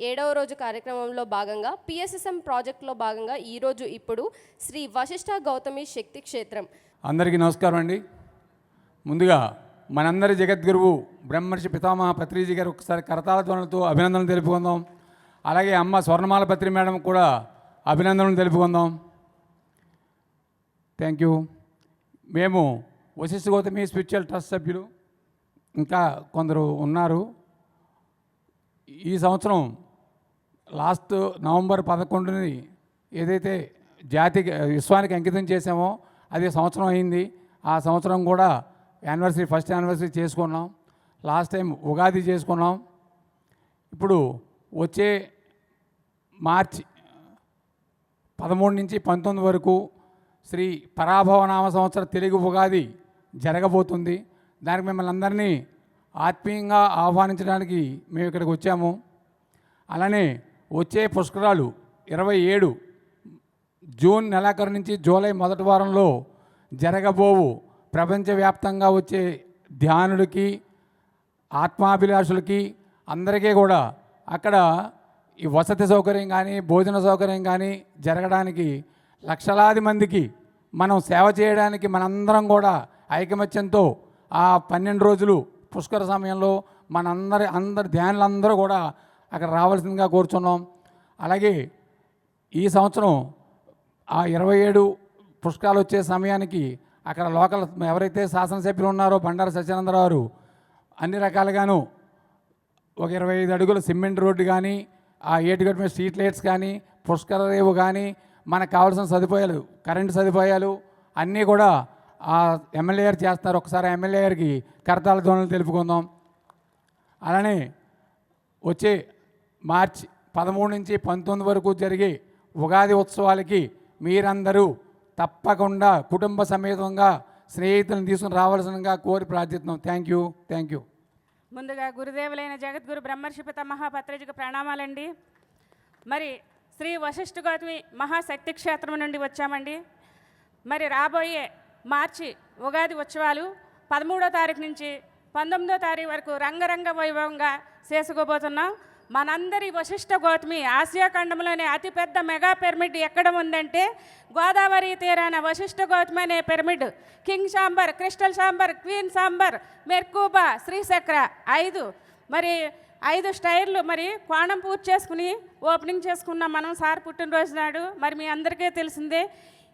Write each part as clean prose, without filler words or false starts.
7వ రోజు కార్యక్రమంలో భాగంగా పిఎస్ఎస్ఎం ప్రాజెక్టులో భాగంగా ఈరోజు ఇప్పుడు శ్రీ వశిష్ఠ గౌతమి శక్తి క్షేత్రం. అందరికీ నమస్కారం అండి. ముందుగా మనందరి జగద్గురువు బ్రహ్మర్షి పితామహ పత్రిజీ గారు ఒకసారి కరతాళ ధ్వనులతో అభినందనలు తెలుపుకుందాం. అలాగే అమ్మ స్వర్ణమాల పత్రి మేడం కూడా అభినందనలు తెలుపుకుందాం. Thank you. మేము వశిష్ఠ గౌతమి స్పిరిచువల్ ట్రస్ట్ సభ్యులు ఇంకా కొందరు ఉన్నారు. ఈ సంవత్సరం లాస్ట్ నవంబర్ 11ని ఏదైతే విశ్వానికి అంకితం చేసామో అది సంవత్సరం అయింది. ఆ సంవత్సరం కూడా ఫస్ట్ యానివర్సరీ చేసుకున్నాం. లాస్ట్ టైం ఉగాది చేసుకున్నాం. ఇప్పుడు వచ్చే మార్చి 13 నుంచి 19 వరకు శ్రీ పరాభవనామ సంవత్సర తెలుగు ఉగాది జరగబోతుంది. దానికి మిమ్మల్ని అందరినీ ఆత్మీయంగా ఆహ్వానించడానికి మేము ఇక్కడికి వచ్చాము. అలానే వచ్చే పుష్కరాలు 27 జూన్ నెలాఖరు నుంచి జూలై మొదటి వారంలో జరగబోవు ప్రపంచవ్యాప్తంగా వచ్చే ధ్యానులకి ఆత్మాభిలాషులకి అందరికీ కూడా అక్కడ ఈ వసతి సౌకర్యం కానీ భోజన సౌకర్యం కానీ జరగడానికి లక్షలాది మందికి మనం సేవ చేయడానికి మనందరం కూడా ఐకమత్యంతో ఆ 12 రోజులు పుష్కర సమయంలో అందరి ధ్యానులందరూ కూడా అక్కడ రావాల్సిందిగా కోరుచున్నాం. అలాగే ఈ సంవత్సరం ఆ 27 పుష్కరాలు వచ్చే సమయానికి అక్కడ లోకల్ ఎవరైతే శాసనసభ్యులు ఉన్నారో బండారు సత్యానందరావు గారు అన్ని రకాలుగాను ఒక 25 అడుగుల సిమెంట్ రోడ్డు కానీ ఆ ఏటుగట్టు మీద స్ట్రీట్ లైట్స్ కానీ పుష్కర రేవు కానీ మనకు కావాల్సిన సదుపాయాలు కరెంటు సదుపాయాలు అన్నీ కూడా ఆ ఎమ్మెల్యే గారు చేస్తారు. ఒకసారి ఎమ్మెల్యే గారికి కరతాళ ధ్వనులు తెలుపుకుందాం. అలానే వచ్చే మార్చి 13 నుంచి 19 వరకు జరిగే ఉగాది ఉత్సవాలకి మీరందరూ తప్పకుండా కుటుంబ సమేతంగా స్నేహితులను తీసుకుని రావాల్సిందిగా కోరి ప్రార్థిస్తున్నాం. Thank you. ముందుగా గురుదేవులైన జగద్గురు బ్రహ్మర్షి పితామహ పత్రిజీకి ప్రణామాలండి. మరి శ్రీ వశిష్ఠ గౌతమి మహాశక్తి క్షేత్రం నుండి వచ్చామండి. మరి రాబోయే మార్చి ఉగాది ఉత్సవాలు 13వ తారీఖు నుంచి 19వ తారీఖు వరకు రంగరంగ వైభవంగా చేసుకోబోతున్నాం. మనందరి వశిష్ఠ గౌతమి ఆసియా ఖండంలోనే అతిపెద్ద మెగా పిరమిడ్ ఎక్కడ ఉందంటే గోదావరి తీరాన వశిష్ఠ గౌతమి అనే pyramid. King chamber, crystal chamber, queen chamber, merkaba, Srichakra 5 స్టైర్లు మరి కోణం పూర్తి చేసుకుని ఓపెనింగ్ చేసుకున్నాం మనం సార్ పుట్టినరోజు నాడు. మరి మీ అందరికీ తెలిసిందే.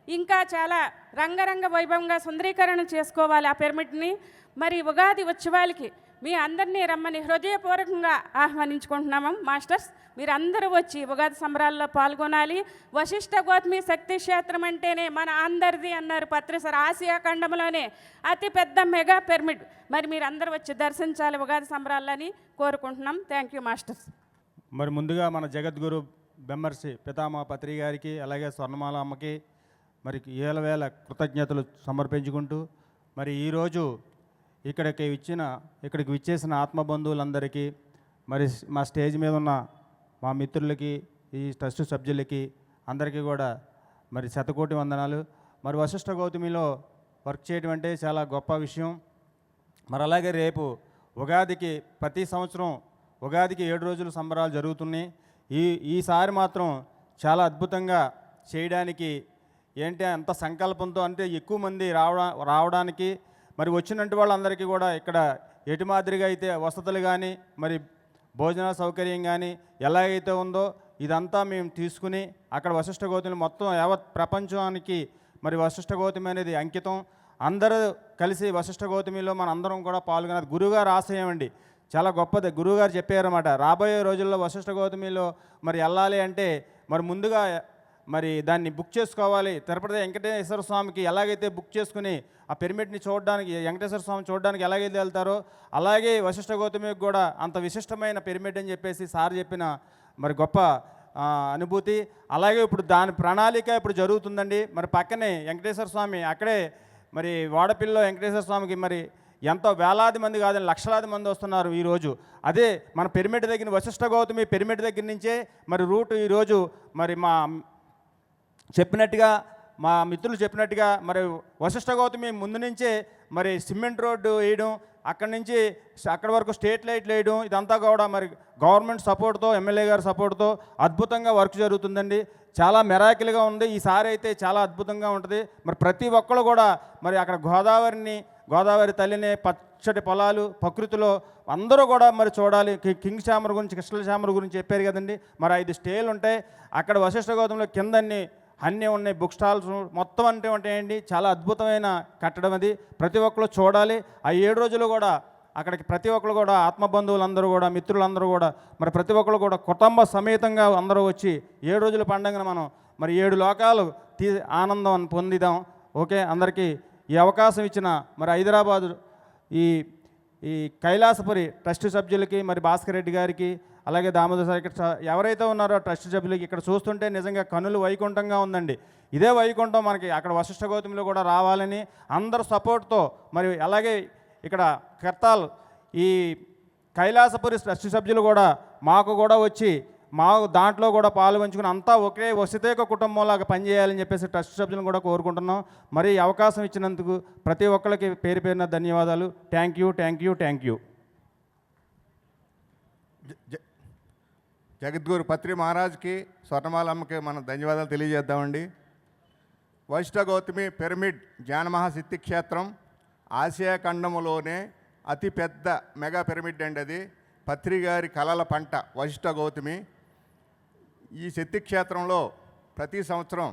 ఇంకా చాలా రంగరంగ వైభవంగా సుందరీకరణ చేసుకోవాలి ఆ పిరమిడ్ని. మరి ఉగాది ఉత్సవాలకి మీ అందరినీ రమ్మని హృదయపూర్వకంగా ఆహ్వానించుకుంటున్నాము. మాస్టర్స్ మీరు అందరూ వచ్చి ఉగాది సంబరాల్లో పాల్గొనాలి. వశిష్ఠ గౌతమి శక్తి క్షేత్రం అంటేనే మన అందరిది అన్నారు పత్రిసార్. ఆసియా ఖండంలోనే అతిపెద్ద మెగా పిరమిడ్. మరి మీరు అందరూ వచ్చి దర్శించాలి ఉగాది సంబరాలని కోరుకుంటున్నాం. Thank you masters. మరి ముందుగా మన జగద్గురు బ్రహ్మర్షి పితామహ పత్రి గారికి అలాగే స్వర్ణమాల అమ్మకి మరి వేల కృతజ్ఞతలు సమర్పించుకుంటూ మరి ఈరోజు ఇక్కడికి విచ్చేసిన ఆత్మబంధువులందరికీ మరి మా స్టేజ్ మీద ఉన్న మా మిత్రులకి ఈ ట్రస్ట్ సభ్యులకి అందరికీ కూడా మరి శతకోటి వందనాలు. మరి వశిష్ఠ గౌతమిలో వర్క్ చేయడం అంటే చాలా గొప్ప విషయం. మరి అలాగే రేపు ఉగాదికి ప్రతి సంవత్సరం ఉగాదికి 7 రోజులు సంబరాలు జరుగుతున్నాయి. ఈసారి మాత్రం చాలా అద్భుతంగా చేయడానికి ఏంటి అంత సంకల్పంతో అంటే ఎక్కువ మంది రావడానికి మరి వచ్చినట్టు వాళ్ళందరికీ కూడా ఇక్కడ ఎటు మాదిరిగా అయితే వసతులు కానీ మరి భోజన సౌకర్యం కానీ ఎలాగైతే ఉందో ఇదంతా మేము తీసుకుని అక్కడ వశిష్ఠ గౌతమి మొత్తం యావత్ ప్రపంచానికి మరి వశిష్ఠ గౌతమి అనేది అంకితం. అందరూ కలిసి వశిష్ఠ గౌతమిలో మన అందరం కూడా పాల్గొన్నది గురువుగారు ఆశయం అండి. చాలా గొప్పది. గురువుగారు చెప్పారన్నమాట. రాబోయే రోజుల్లో వశిష్ఠ గౌతమిలో మరి వెళ్ళాలి అంటే మరి ముందుగా మరి దాన్ని బుక్ చేసుకోవాలి. తిరుపతి వెంకటేశ్వర స్వామికి ఎలాగైతే బుక్ చేసుకుని ఆ పిరమిడ్ని చూడడానికి వెంకటేశ్వర స్వామి చూడడానికి ఎలాగైతే వెళ్తారో అలాగే వశిష్ఠ గౌతమికి కూడా అంత విశిష్టమైన పిరమిడ్ అని చెప్పేసి సార్ చెప్పిన మరి గొప్ప అనుభూతి. అలాగే ఇప్పుడు దాని ప్రణాళిక ఇప్పుడు జరుగుతుందండి. మరి పక్కనే వెంకటేశ్వర స్వామి అక్కడే మరి వాడపిల్లో వెంకటేశ్వర స్వామికి మరి ఎంతో వేలాది మంది కాదని లక్షలాది మంది వస్తున్నారు ఈరోజు. అదే మన పిరమిడ్ దగ్గర వశిష్ఠ గౌతమి పిరమిడ్ దగ్గర నుంచే మరి రూట్ ఈరోజు మరి మా మిత్రులు చెప్పినట్టుగా మరి వశిష్ఠ గౌతమి ముందు నుంచే మరి సిమెంట్ రోడ్డు వేయడం అక్కడి నుంచి అక్కడి వరకు స్ట్రీట్ లైట్లు వేయడం ఇదంతా కూడా మరి గవర్నమెంట్ సపోర్ట్తో ఎమ్మెల్యే గారి సపోర్ట్తో అద్భుతంగా వర్క్ జరుగుతుందండి. చాలా మెరాకిల్గా ఉంది. ఈసారి అయితే చాలా అద్భుతంగా ఉంటుంది. మరి ప్రతి ఒక్కరు కూడా మరి అక్కడ గోదావరి తల్లిని, పచ్చటి పొలాలు, ప్రకృతిలో అందరూ కూడా మరి చూడాలి. కింగ్ చామర్ గురించి, కృష్ణ చామర్ గురించి చెప్పారు కదండి. మరి 5 స్టేలు ఉంటాయి అక్కడ వశిష్ఠ గౌతంలో. కిందన్ని అన్నీ ఉన్నాయి, బుక్ స్టాల్స్ మొత్తం అంటే ఉంటాయండి. చాలా అద్భుతమైన కట్టడం అది. ప్రతి ఒక్కరు చూడాలి. ఆ 7 రోజులు కూడా అక్కడికి ప్రతి ఒక్కరు కూడా ఆత్మబంధువులందరూ కూడా, మిత్రులందరూ కూడా మరి ప్రతి ఒక్కరు కూడా కుటుంబ సమేతంగా అందరూ వచ్చి 7 రోజుల పండుగను మనం మరి 7 లోకాలు ఆనందం పొందిదాం. ఓకే, అందరికీ ఈ అవకాశం ఇచ్చిన మరి హైదరాబాదు ఈ కైలాసపురి ట్రస్ట్ సభ్యులకి, మరి భాస్కర్ రెడ్డి గారికి, అలాగే దామోదర్ సార్, ఇక్కడ ఎవరైతే ఉన్నారో ట్రస్ట్ సభ్యులకి ఇక్కడ చూస్తుంటే నిజంగా కన్నులు వైకుంఠంగా ఉందండి. ఇదే వైకుంఠం మనకి అక్కడ వశిష్ఠ గౌతమిలో కూడా రావాలని అందరు సపోర్ట్తో మరి అలాగే ఇక్కడ కర్తాల్ ఈ కైలాసపురి ట్రస్ట్ సభ్యులు కూడా మాకు కూడా వచ్చి దాంట్లో కూడా పాలు పంచుకుని అంతా ఒకే వసతేక కుటుంబంలాగా పనిచేయాలని చెప్పేసి ట్రస్ట్ సభ్యులను కూడా కోరుకుంటున్నాం. మరి ఈ అవకాశం ఇచ్చినందుకు ప్రతి ఒక్కరికి పేరు పేరున ధన్యవాదాలు. Thank you. జగద్గురు పత్రి మహారాజ్కి, స్వర్ణమాలమ్మకి మనం ధన్యవాదాలు తెలియజేద్దామండి. వశిష్ఠ గౌతమి పిరమిడ్ జ్ఞాన మహాశక్తి క్షేత్రం ఆసియా ఖండములోనే అతిపెద్ద మెగా పిరమిడ్ అండి. అది పత్రి గారి కలల పంట వశిష్ఠ గౌతమి. ఈ శక్తి క్షేత్రంలో ప్రతి సంవత్సరం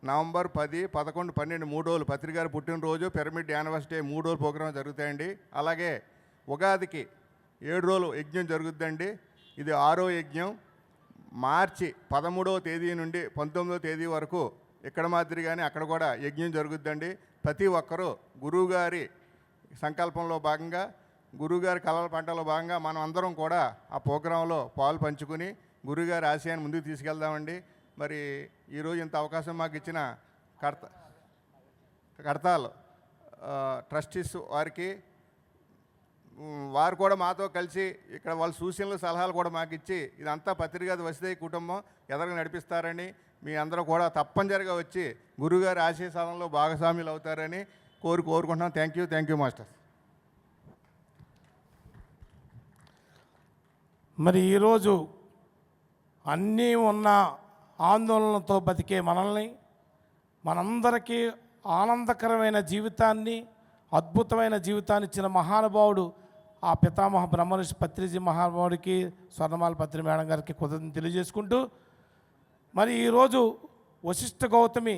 నవంబర్ 10, 11, 12 3 రోజులు పత్రి గారి పుట్టినరోజు, పిరమిడ్ యానివర్సిటీ 3 రోజులు ప్రోగ్రాం జరుగుతాయండి. అలాగే ఉగాదికి 7 రోజులు యజ్ఞం జరుగుద్దండి. ఇది 6వ యజ్ఞం. మార్చి 13వ తేదీ నుండి 19వ తేదీ వరకు ఇక్కడ మాదిరిగానే అక్కడ కూడా యజ్ఞం జరుగుద్దండి. ప్రతి ఒక్కరూ గురువుగారి సంకల్పంలో భాగంగా, గురువుగారి కళల పంటలో భాగంగా మనం అందరం కూడా ఆ ప్రోగ్రాంలో పాలు పంచుకుని గురువుగారి ఆశయాన్ని ముందుకు తీసుకెళ్దామండి. మరి ఈరోజు ఇంత అవకాశం మాకు ఇచ్చిన కర్తాల్ ట్రస్టీస్ వారికి, వారు కూడా మాతో కలిసి ఇక్కడ వాళ్ళ సూచనలు సలహాలు కూడా మాకు ఇచ్చి ఇదంతా పత్రిక వసతి కుటుంబం ఎదరగా నడిపిస్తారని, మీ అందరూ కూడా తప్పనిసరిగా వచ్చి గురువుగారి ఆశయ సాధనలో భాగస్వాములు అవుతారని కోరుకుంటున్నాం. Thank you master. మరి ఈరోజు అన్నీ ఉన్న ఆందోళనతో బతికే మనల్ని, మనందరికీ ఆనందకరమైన జీవితాన్ని, అద్భుతమైన జీవితాన్ని ఇచ్చిన మహానుభావుడు ఆ పితామహ బ్రహ్మర్షి పత్రిజీ మహానుభావుడికి, స్వర్ణమాల పత్రి మేడం గారికి కృతజ్ఞతలు తెలియజేసుకుంటూ, మరి ఈరోజు వశిష్ఠ గౌతమి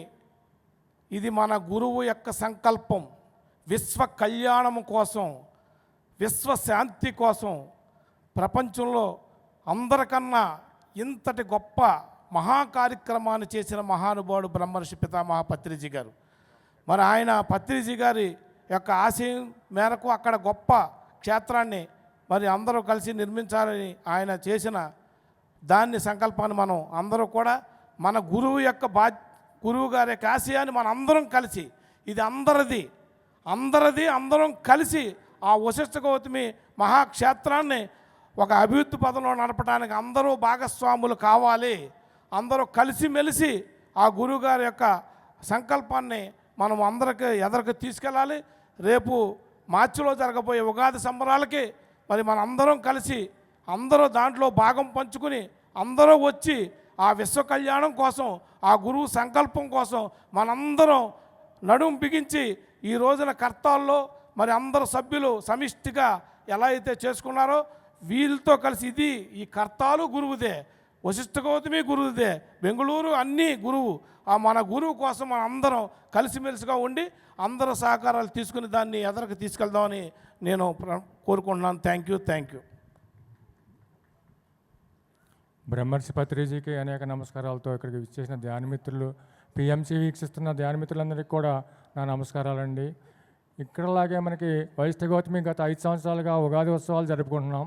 ఇది మన గురువు యొక్క సంకల్పం. విశ్వ కళ్యాణం కోసం, విశ్వశాంతి కోసం, ప్రపంచంలో అందరికన్నా ఇంతటి గొప్ప మహాకార్యక్రమాన్ని చేసిన మహానుభావుడు బ్రహ్మర్షి పితామహ పత్రిజీ గారు. మరి ఆయన పత్రిజీ గారి యొక్క ఆశయం మేరకు అక్కడ గొప్ప క్షేత్రాన్ని మరి అందరూ కలిసి నిర్మించాలని ఆయన చేసిన దాన్ని సంకల్పాన్ని మనం అందరూ కూడా మన గురువు యొక్క గురువు గారి యొక్క ఆశయాన్ని మన అందరం కలిసి, ఇది అందరిది అందరం కలిసి ఆ వశిష్ఠ గౌతమి మహాక్షేత్రాన్ని ఒక అభివృద్ధి పదంలో నడపడానికి అందరూ భాగస్వాములు కావాలి. అందరూ కలిసిమెలిసి ఆ గురువుగారి యొక్క సంకల్పాన్ని మనం అందరికీ ఎదరికి తీసుకెళ్ళాలి. రేపు మార్చిలో జరగబోయే ఉగాది సంబరాలకి మరి మన అందరం కలిసి అందరూ దాంట్లో భాగం పంచుకుని అందరూ వచ్చి ఆ విశ్వ కళ్యాణం కోసం, ఆ గురువు సంకల్పం కోసం మనందరం నడుం బిగించి ఈ రోజున కర్తాల్లో మరి అందరు సభ్యులు సమిష్టిగా ఎలా అయితే చేసుకున్నారో వీళ్ళతో కలిసి ఈ కర్తాలు గురువుదే, వశిష్ఠ గౌతమి గురువుదే, బెంగళూరు అన్నీ గురువు. ఆ మన గురువు కోసం మనం అందరం కలిసిమెలిసిగా ఉండి అందరూ సహకారాలు తీసుకుని దాన్ని ఎదరికి తీసుకెళ్దామని నేను కోరుకుంటున్నాను. Thank you. బ్రహ్మర్షి పత్రిజీకి అనేక నమస్కారాలతో ఇక్కడికి విచ్చేసిన ధ్యానమిత్రులు, పిఎంసి వీక్షిస్తున్న ధ్యానమిత్రులందరికీ కూడా నా నమస్కారాలండి. ఇక్కడలాగే మనకి వశిష్ఠ గౌతమి గత 5 సంవత్సరాలుగా ఉగాది ఉత్సవాలు జరుపుకుంటున్నాం.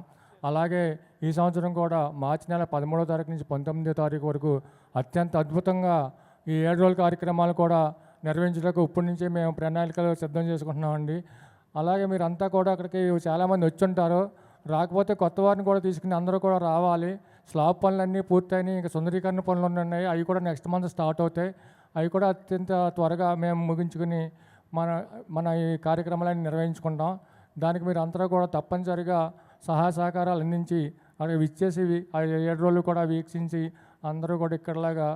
అలాగే ఈ సంవత్సరం కూడా మార్చి నెల 13వ తారీఖు నుంచి 19వ తారీఖు వరకు అత్యంత అద్భుతంగా ఈ 7 రోజుల కార్యక్రమాలు కూడా నిర్వహించడానికి ఇప్పటి నుంచే మేము ప్రణాళికలు సిద్ధం చేసుకుంటున్నామండి. అలాగే మీరంతా కూడా అక్కడికి చాలామంది వచ్చి ఉంటారు. రాకపోతే కొత్త వారిని కూడా తీసుకుని అందరూ కూడా రావాలి. స్లాబ్ పనులన్నీ పూర్తయినాయి, ఇంకా సుందరీకరణ పనులు ఉన్నాయి. అవి కూడా నెక్స్ట్ మంత్ స్టార్ట్ అవుతాయి. అవి కూడా అత్యంత త్వరగా మేము ముగించుకుని మన ఈ కార్యక్రమాలన్నీ నిర్వహించుకుంటాం. దానికి మీరు అందరూ కూడా తప్పనిసరిగా సహాయ సహకారాలు అందించి అక్కడ విచ్చేసి ఆ 7 రోజులు కూడా వీక్షించి అందరూ కూడా ఇక్కడలాగా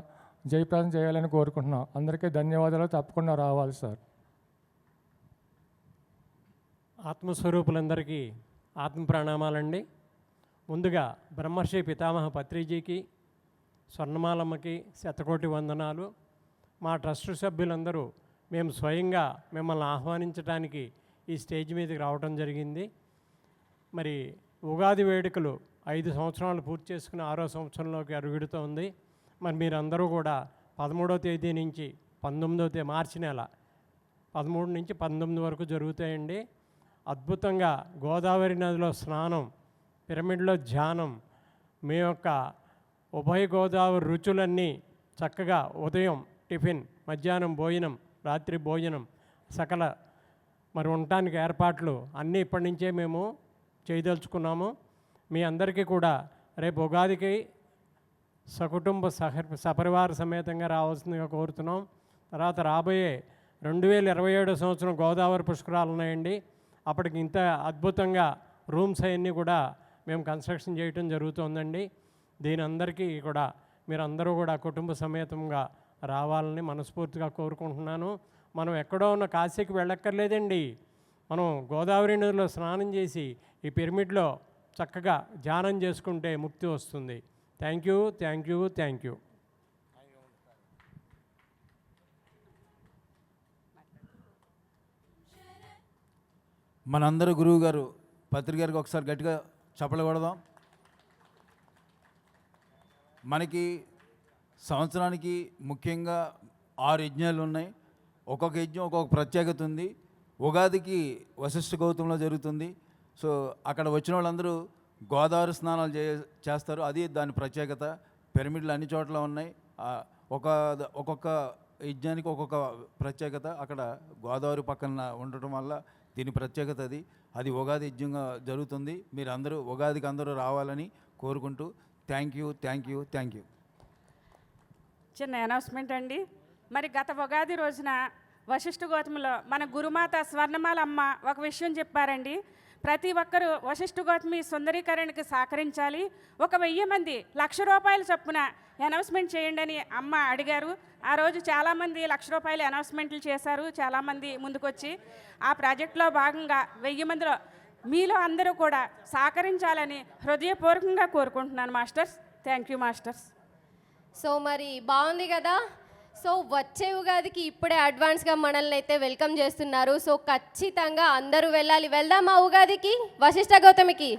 జయప్రదం చేయాలని కోరుకుంటున్నాం. అందరికీ ధన్యవాదాలు. తప్పకుండా రావాలి సార్. ఆత్మస్వరూపులందరికీ ఆత్మ ప్రణామాలండి. ముందుగా బ్రహ్మర్షి పితామహ పత్రిజీకి, స్వర్ణమాలమ్మకి శతకోటి వందనాలు. మా ట్రస్ట్ సభ్యులందరూ మేము స్వయంగా మిమ్మల్ని ఆహ్వానించడానికి ఈ స్టేజ్ మీదకి రావడం జరిగింది. మరి ఉగాది వేడుకలు 5 సంవత్సరాలు పూర్తి చేసుకుని 6వ సంవత్సరంలోకి అడుగుడుతోంది. మరి మీరందరూ కూడా 13వ తేదీ నుంచి 19వ తేదీ మార్చి నెల 13 నుంచి 19 వరకు జరుగుతాయండి. అద్భుతంగా గోదావరి నదిలో స్నానం, పిరమిడ్లో ధ్యానం, మీ యొక్క ఉభయ గోదావరి రుచులన్నీ చక్కగా ఉదయం టిఫిన్, మధ్యాహ్నం భోజనం, రాత్రి భోజనం, సకల మరి ఉండటానికి ఏర్పాట్లు అన్నీ ఇప్పటి నుంచే మేము చేయదలుచుకున్నాము. మీ అందరికీ కూడా రేపు ఉగాదికి సకుటుంబ సపరివార సమేతంగా రావాల్సిందిగా కోరుతున్నాం. తర్వాత రాబోయే 2027 సంవత్సరం గోదావరి పుష్కరాలు ఉన్నాయండి. అప్పటికి ఇంత అద్భుతంగా రూమ్స్ అవన్నీ కూడా మేము కన్స్ట్రక్షన్ చేయటం జరుగుతుందండి. దీని అందరికీ కూడా మీరందరూ కూడా కుటుంబ సమేతంగా రావాలని మనస్ఫూర్తిగా కోరుకుంటున్నాను. మనం ఎక్కడో ఉన్న కాశీకి వెళ్ళక్కర్లేదండి. మనం గోదావరి నదిలో స్నానం చేసి ఈ పిరమిడ్లో చక్కగా ధ్యానం చేసుకుంటే ముక్తి వస్తుంది. Thank you, thank you, thank you. మనందరూ గురువు గారు పత్రి గారికి ఒకసారి గట్టిగా చప్పలు కొడదాం. మనకి సంవత్సరానికి ముఖ్యంగా 6 యజ్ఞాలు ఉన్నాయి. ఒక్కొక్క యజ్ఞం ఒక్కొక్క ప్రత్యేకత ఉంది. ఉగాదికి వశిష్ఠ గౌతంలో జరుగుతుంది. సో అక్కడ వచ్చిన వాళ్ళందరూ గోదావరి స్నానాలు చేస్తారు. అది దాని ప్రత్యేకత. పిరమిడ్లు అన్ని చోట్ల ఉన్నాయి. ఒక్కొక్క యజ్ఞానికి ఒక్కొక్క ప్రత్యేకత. అక్కడ గోదావరి పక్కన ఉండటం వల్ల దీని ప్రత్యేకత అది ఉగాది యజ్ఞంగా జరుగుతుంది. మీరు అందరూ ఉగాదికి అందరూ రావాలని కోరుకుంటూ thank you, thank you, thank you. చిన్న అనౌన్స్మెంట్ అండి. మరి గత ఉగాది రోజున వశిష్ఠ గౌతమిలో మన గురుమాత స్వర్ణమాలమ్మ ఒక విషయం చెప్పారండి. ప్రతి ఒక్కరూ వశిష్ఠ గౌతమి సుందరీకరణకి సహకరించాలి. 1000 మంది ₹1,00,000 చొప్పున అనౌన్స్మెంట్ చేయండి అని అమ్మ అడిగారు. ఆ రోజు చాలామంది ₹1,00,000 అనౌన్స్మెంట్లు చేశారు. చాలామంది ముందుకొచ్చి ఆ ప్రాజెక్టులో భాగంగా 1000 మందిలో మీలో అందరూ కూడా సహకరించాలని హృదయపూర్వకంగా కోరుకుంటున్నాను masters. Thank you masters. So మరి బాగుంది కదా. సో వచ్చే ఉగాదికి ఇప్పుడే అడ్వాన్స్గా మనల్ని అయితే వెల్కమ్ చేస్తున్నారు. సో ఖచ్చితంగా అందరూ వెళ్ళాలి. వెళ్దామా ఉగాదికి వశిష్ఠ గౌతమికి?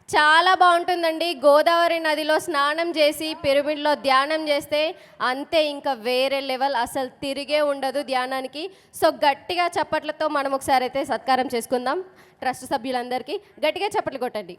చాలా బాగుంటుందండి. గోదావరి నదిలో స్నానం చేసి పిరమిడ్లో ధ్యానం చేస్తే అంతే, ఇంకా వేరే లెవెల్, అసలు తిరిగే ఉండదు ధ్యానానికి. సో గట్టిగా చప్పట్లతో మనం ఒకసారి అయితే సత్కారం చేసుకుందాం. ట్రస్ట్ సభ్యులందరికీ గట్టిగా చప్పట్లు కొట్టండి.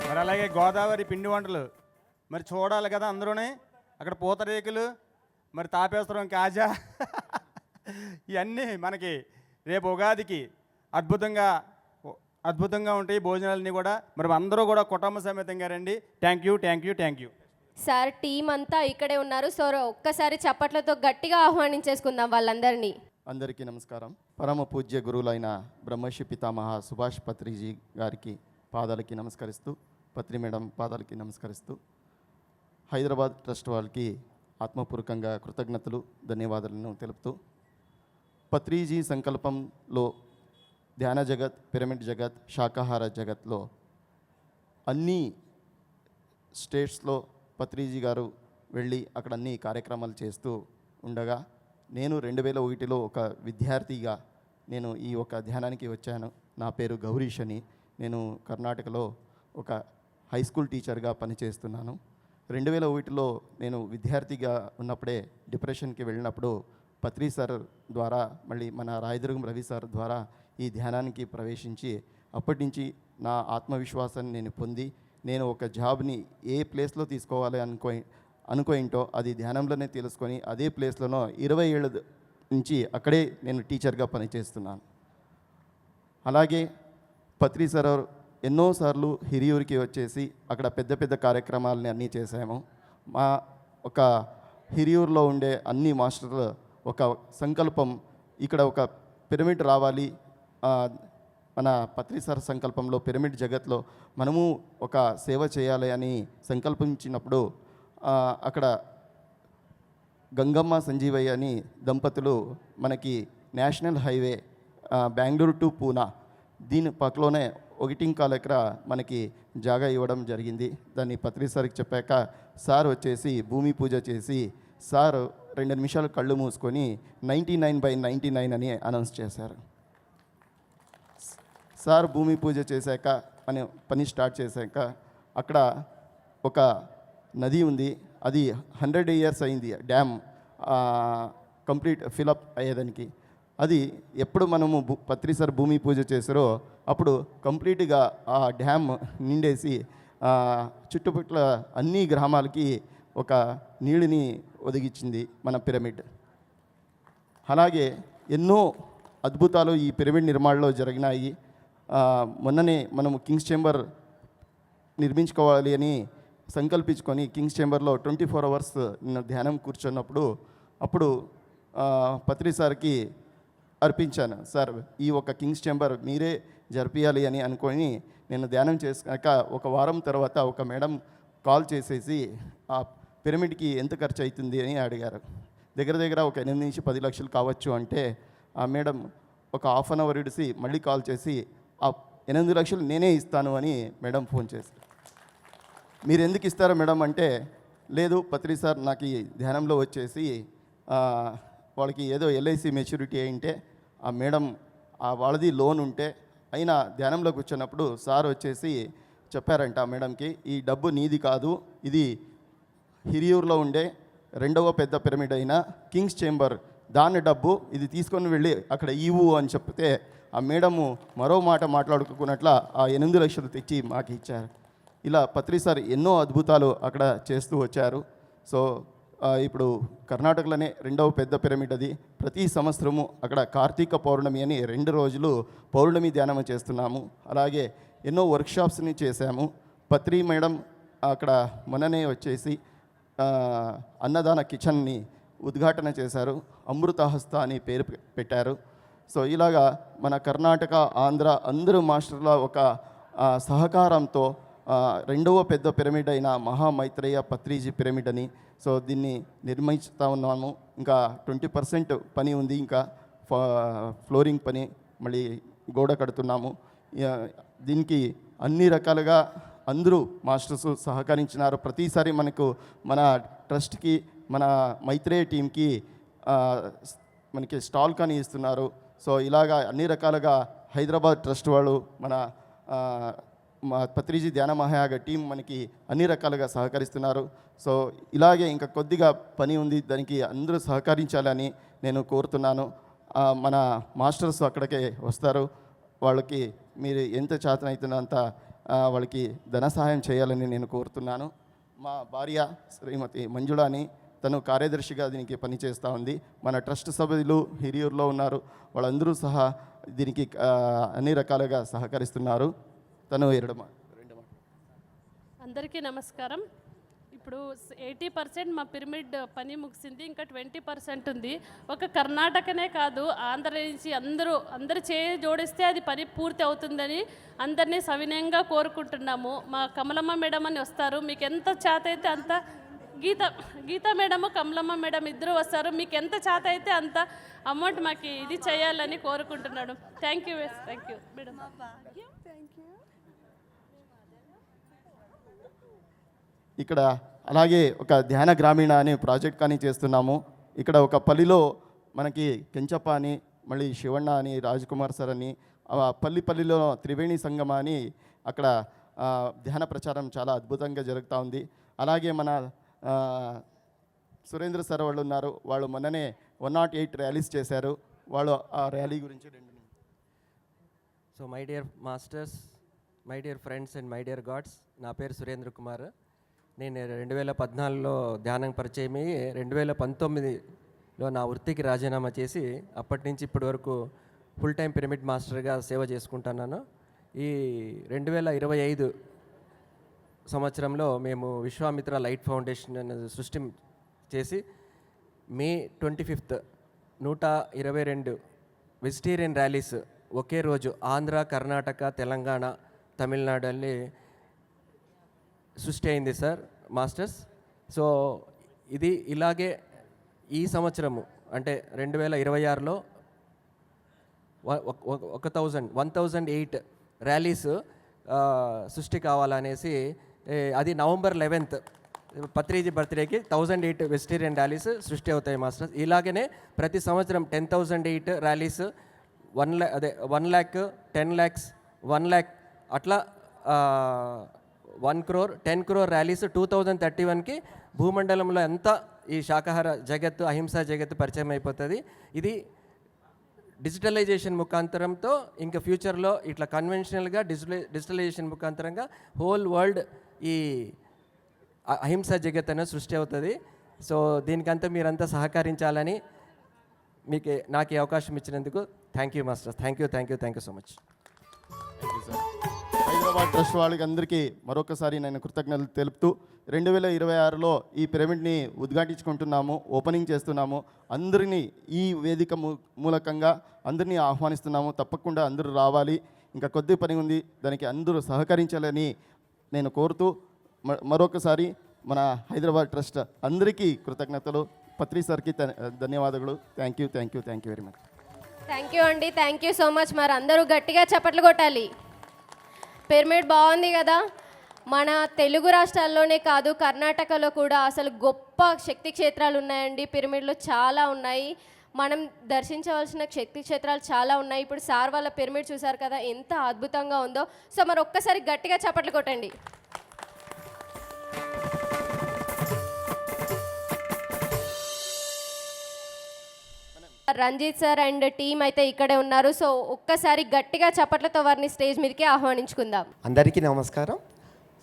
మరి అలాగే గోదావరి పిండి వంటలు మరి చూడాలి కదా అందరూనే. అక్కడ పూతరేకులు, మరి తాపేశ్వరం కాజా ఇవన్నీ మనకి రేపు ఉగాదికి అద్భుతంగా ఉంటాయి భోజనాలన్నీ కూడా. మరి అందరూ కూడా కుటుంబ సమేతంగా రండి. Thank you, thank you, thank you. Sir team అంతా ఇక్కడే ఉన్నారు. సో ఒక్కసారి చప్పట్లతో గట్టిగా ఆహ్వానించేసుకుందాం వాళ్ళందరినీ. అందరికీ నమస్కారం. పరమ పూజ్య గురువులైన బ్రహ్మర్షి పితామహ సుభాష్ పత్రిజీ గారికి పాదాలకి నమస్కరిస్తూ, పత్రి మేడం పాదాలకి నమస్కరిస్తూ, హైదరాబాద్ ట్రస్ట్ వాళ్ళకి ఆత్మపూర్వకంగా కృతజ్ఞతలు, ధన్యవాదాలను తెలుపుతూ, పత్రిజీ సంకల్పంలో ధ్యాన జగత్, పిరమిడ్ జగత్, శాకాహార జగత్లో అన్ని స్టేట్స్లో పత్రిజీ గారు వెళ్ళి అక్కడ అన్ని కార్యక్రమాలు చేస్తూ ఉండగా, నేను 2001లో ఒక విద్యార్థిగా నేను ఈ ఒక ధ్యానానికి వచ్చాను. నా పేరు గౌరీష్ అని. నేను కర్ణాటకలో ఒక హై స్కూల్ టీచర్గా పనిచేస్తున్నాను. 2001లో నేను విద్యార్థిగా ఉన్నప్పుడే డిప్రెషన్కి వెళ్ళినప్పుడు పత్రి సార్ ద్వారా, మళ్ళీ మన రాయదుర్గం రవి సార్ ద్వారా ఈ ధ్యానానికి ప్రవేశించి అప్పటి నుంచి నా ఆత్మవిశ్వాసాన్ని నేను పొంది, నేను ఒక జాబ్ని ఏ ప్లేస్లో తీసుకోవాలి అనుకోయింటో అది ధ్యానంలోనే తెలుసుకొని అదే ప్లేస్లోనో 20 ఏళ్ళ నుంచి అక్కడే నేను టీచర్గా పనిచేస్తున్నాను. అలాగే పత్రి సార్ ఎన్నోసార్లు హిరియూరికి వచ్చేసి అక్కడ పెద్ద పెద్ద కార్యక్రమాలని అన్నీ చేశాము. మా ఒక హిరియూరులో ఉండే అన్ని మాస్టర్లు ఒక సంకల్పం, ఇక్కడ ఒక పిరమిడ్ రావాలి, మన పత్రి సార్ సంకల్పంలో పిరమిడ్ జగత్లో మనము ఒక సేవ చేయాలి అని సంకల్పించినప్పుడు అక్కడ గంగమ్మ సంజీవయ్య అని దంపతులు మనకి national highway Bengaluru to Poona దీని పక్కలోనే 1.25 ఎకరా మనకి జాగా ఇవ్వడం జరిగింది. దాన్ని పత్రి సార్కి చెప్పాక సార్ వచ్చేసి భూమి పూజ చేసి సార్ 2 నిమిషాలు కళ్ళు మూసుకొని 99/99 అని అనౌన్స్ చేశారు. సార్ భూమి పూజ చేశాక పని స్టార్ట్ చేశాక అక్కడ ఒక నది ఉంది, అది 100 ఇయర్స్ అయింది డ్యామ్ కంప్లీట్ ఫిలప్ అయ్యేదానికి. అది ఎప్పుడు మనము పత్రి సార్ భూమి పూజ చేశారో అప్పుడు కంప్లీట్గా ఆ డ్యామ్ నిండేసి చుట్టుపక్కల అన్ని గ్రామాలకి ఒక నీళ్ళని ఒదిగించింది మన పిరమిడ్. అలాగే ఎన్నో అద్భుతాలు ఈ పిరమిడ్ నిర్మాణంలో జరిగినాయి. మొన్ననే మనము కింగ్స్ చేంబర్ నిర్మించుకోవాలి అని సంకల్పించుకొని కింగ్స్ చేంబర్లో 24 అవర్స్ నేను ధ్యానం కూర్చున్నప్పుడు అప్పుడు పత్రి సార్కి అర్పించాను. సార్ ఈ ఒక కింగ్స్ చేంబర్ మీరే జరిపియాలి అని అనుకొని నేను ధ్యానం చేసాక ఒక వారం తర్వాత ఒక మేడం కాల్ చేసేసి ఆ పిరమిడ్కి ఎంత ఖర్చు అవుతుంది అని అడిగారు. దగ్గర ఒక 8 నుంచి 10 లక్షలు కావచ్చు అంటే ఆ మేడం ఒక హాఫ్ అన్ అవర్ ఇడిసి మళ్ళీ కాల్ చేసి ఆ 8 లక్షలు నేనే ఇస్తాను అని మేడం ఫోన్ చేశారు. మీరు ఎందుకు ఇస్తారో మేడం అంటే, లేదు పత్రి సార్ నాకు ఈ ధ్యానంలో వచ్చేసి వాళ్ళకి ఏదో ఎల్ఐసి మెచ్యూరిటీ అయింటే ఆ మేడం వాళ్ళది లోన్ ఉంటే అయినా ధ్యానంలో కూర్చున్నప్పుడు సార్ వచ్చేసి చెప్పారంట ఆ మేడంకి, ఈ డబ్బు నీది కాదు, ఇది హిరియూరులో ఉండే 2వ పెద్ద పిరమిడ్ అయిన కింగ్స్ చేంబర్ దాని డబ్బు, ఇది తీసుకొని వెళ్ళి అక్కడ ఇవ్వు అని చెప్తే ఆ మేడము మరో మాట మాట్లాడుకున్నట్ల ఆ 8 లక్షలు తెచ్చి మాకు ఇచ్చారు. ఇలా పత్రి సార్ ఎన్నో అద్భుతాలు అక్కడ చేస్తూ వచ్చారు. సో ఇప్పుడు కర్ణాటకలోనే 2వ పెద్ద పిరమిడ్ అది. ప్రతి సంవత్సరము అక్కడ కార్తీక పౌర్ణమి అని 2 రోజులు పౌర్ణమి ధ్యానం చేస్తున్నాము. అలాగే ఎన్నో వర్క్షాప్స్ని చేశాము. పత్రి మేడం అక్కడ మొన్ననే వచ్చేసి అన్నదాన కిచెన్ని ఉద్ఘాటన చేశారు. అమృతహస్త అని పేరు పెట్టారు. సో ఇలాగా మన కర్ణాటక, ఆంధ్ర అందరూ మాస్టర్ల ఒక సహకారంతో 2వ పెద్ద పిరమిడ్ అయిన మహామైత్రేయ పత్రిజీ పిరమిడ్ అని సో దీన్ని నిర్మిస్తూ ఉన్నాము. ఇంకా 20% పని ఉంది, ఇంకా ఫ్లోరింగ్ పని, మళ్ళీ గోడ కడుతున్నాము. దీనికి అన్ని రకాలుగా అందరూ మాస్టర్స్ సహకరించినారు. ప్రతిసారి మనకు మన ట్రస్ట్కి, మన మైత్రేయ టీంకి మనకి స్టాల్ కానీ ఇస్తున్నారు. సో ఇలాగా అన్ని రకాలుగా హైదరాబాద్ ట్రస్ట్ వాళ్ళు, మన మా పత్రిజీ ధ్యాన మహాయాగ టీం మనకి అన్ని రకాలుగా సహకరిస్తున్నారు. సో ఇలాగే ఇంకా కొద్దిగా పని ఉంది, దానికి అందరూ సహకరించాలని నేను కోరుతున్నాను. మన మాస్టర్స్ అక్కడికే వస్తారు, వాళ్ళకి మీరు ఎంత చేతనవుతున్నంత వాళ్ళకి ధన సహాయం చేయాలని నేను కోరుతున్నాను. మా భార్య శ్రీమతి మంజుళాని, తను కార్యదర్శిగా దీనికి పనిచేస్తూ ఉంది. మన ట్రస్ట్ సభ్యులు హిరియూరులో ఉన్నారు, వాళ్ళందరూ సహా దీనికి అన్ని రకాలుగా సహకరిస్తున్నారు. తను 2 అందరికీ నమస్కారం. ఇప్పుడు 80% మా పిరమిడ్ పని ముగిసింది, ఇంకా 20% ఉంది. ఒక కర్ణాటకనే కాదు, ఆంధ్ర నుంచి అందరూ జోడిస్తే అది పని పూర్తి అవుతుందని అందరినీ సవినయంగా కోరుకుంటున్నాము. మా కమలమ్మ మేడం అని వస్తారు, మీకు ఎంత చేత అయితే అంత, గీత మేడము కమలమ్మ మేడం ఇద్దరు వస్తారు, మీకు ఎంత చేత అయితే అంత అమౌంట్ మాకు ఇది చేయాలని కోరుకుంటున్నాడు. Thank you madam. ఇక్కడ అలాగే ఒక ధ్యాన గ్రామీణ అనే ప్రాజెక్ట్ కానీ చేస్తున్నాము. ఇక్కడ ఒక పల్లిలో మనకి కెంచప్ప అని మళ్ళీ శివಣ್ణ అని, రాజ్ కుమార్ సార్ అని, పల్లిలో త్రివేణి సంగమ అని అక్కడ ధ్యాన ప్రచారం చాలా అద్భుతంగా జరుగుతూ ఉంది. అలాగే మన సురేంద్ర సార్ వాళ్ళు ఉన్నారు, వాళ్ళు మొన్ననే 108 ర్యాలీస్ చేశారు. వాళ్ళు ఆ ర్యాలీ గురించి 2 నిమిషాలు. So my dear masters, my dear friends and my dear God's, నా పేరు సురేంద్ర కుమార్. నేను 2014లో ధ్యానం పరిచయం అయ్యి 2019లో నా వృత్తికి రాజీనామా చేసి అప్పటి నుంచి ఇప్పటి వరకు ఫుల్ టైం పిరమిడ్ మాస్టర్గా సేవ చేసుకుంటున్నాను. ఈ 2025 సంవత్సరంలో మేము విశ్వామిత్ర లైట్ ఫౌండేషన్ అనేది సృష్టి చేసి మే 25 122 వెజిటేరియన్ ర్యాలీస్ ఒకే రోజు ఆంధ్ర, కర్ణాటక, తెలంగాణ, తమిళనాడు అని సృష్టి అయింది సార్ మాస్టర్స్. సో ఇది ఇలాగే ఈ సంవత్సరము అంటే 2026లో 1008 ర్యాలీస్ సృష్టి కావాలనేసి అది నవంబర్ 11th పత్రిజీ బర్త్డేకి 1008 వెజిటేరియన్ ర్యాలీస్ సృష్టి అవుతాయి మాస్టర్స్. ఇలాగనే ప్రతి సంవత్సరం 10,008 ర్యాలీస్ 1 lakh 10 lakhs 1 lakh అట్లా 1 crore 10 crore ర్యాలీస్ 2031కి భూమండలంలో ఎంత ఈ శాకాహార జగత్తు, అహింసా జగత్తు పరిచయం అయిపోతుంది. ఇది డిజిటలైజేషన్ ముఖాంతరంతో ఇంకా ఫ్యూచర్లో ఇట్లా కన్వెన్షనల్గా డిజిటలైజేషన్ ముఖాంతరంగా హోల్ వరల్డ్ ఈ అహింసా జగత్ అనేది సృష్టి అవుతుంది. సో దీనికంతా మీరంతా సహకరించాలని నాకు ఈ అవకాశం ఇచ్చినందుకు thank you masters. Thank you so much. Hyderabad trust వాళ్ళకి అందరికీ మరొకసారి నేను కృతజ్ఞతలు తెలుపుతూ 2026లో ఈ పిరమిడ్ని ఉద్ఘాటించుకుంటున్నాము, ఓపెనింగ్ చేస్తున్నాము. అందరినీ ఈ వేదిక మూలకంగా అందరినీ ఆహ్వానిస్తున్నాము. తప్పకుండా అందరూ రావాలి. ఇంకా కొద్ది పని ఉంది, దానికి అందరూ సహకరించాలని నేను కోరుతూ మరొకసారి మన హైదరాబాద్ ట్రస్ట్ అందరికీ కృతజ్ఞతలు. పత్రి సార్కి ధన్యవాదాలు. Thank you very much. Thank you అండి, థ్యాంక్ యూ సో మచ్. మరి అందరూ గట్టిగా చప్పట్లు కొట్టాలి. పిరమిడ్ బాగుంది కదా. మన తెలుగు రాష్ట్రాల్లోనే కాదు, కర్ణాటకలో కూడా అసలు గొప్ప శక్తి క్షేత్రాలు ఉన్నాయండి. పిరమిడ్లో చాలా ఉన్నాయి. మనం దర్శించవలసిన శక్తి క్షేత్రాలు చాలా ఉన్నాయి. ఇప్పుడు సార్ వాళ్ళ పిరమిడ్ చూసారు కదా, ఎంత అద్భుతంగా ఉందో. సో మరి ఒక్కసారి గట్టిగా చప్పట్లు కొట్టండి. రంజిత్ సార్ అండ్ టీం అయితే ఇక్కడే ఉన్నారు. సో ఒక్కసారి గట్టిగా చప్పట్లతో వారిని స్టేజ్ మీదకి ఆహ్వానించుకుందాం. అందరికీ నమస్కారం.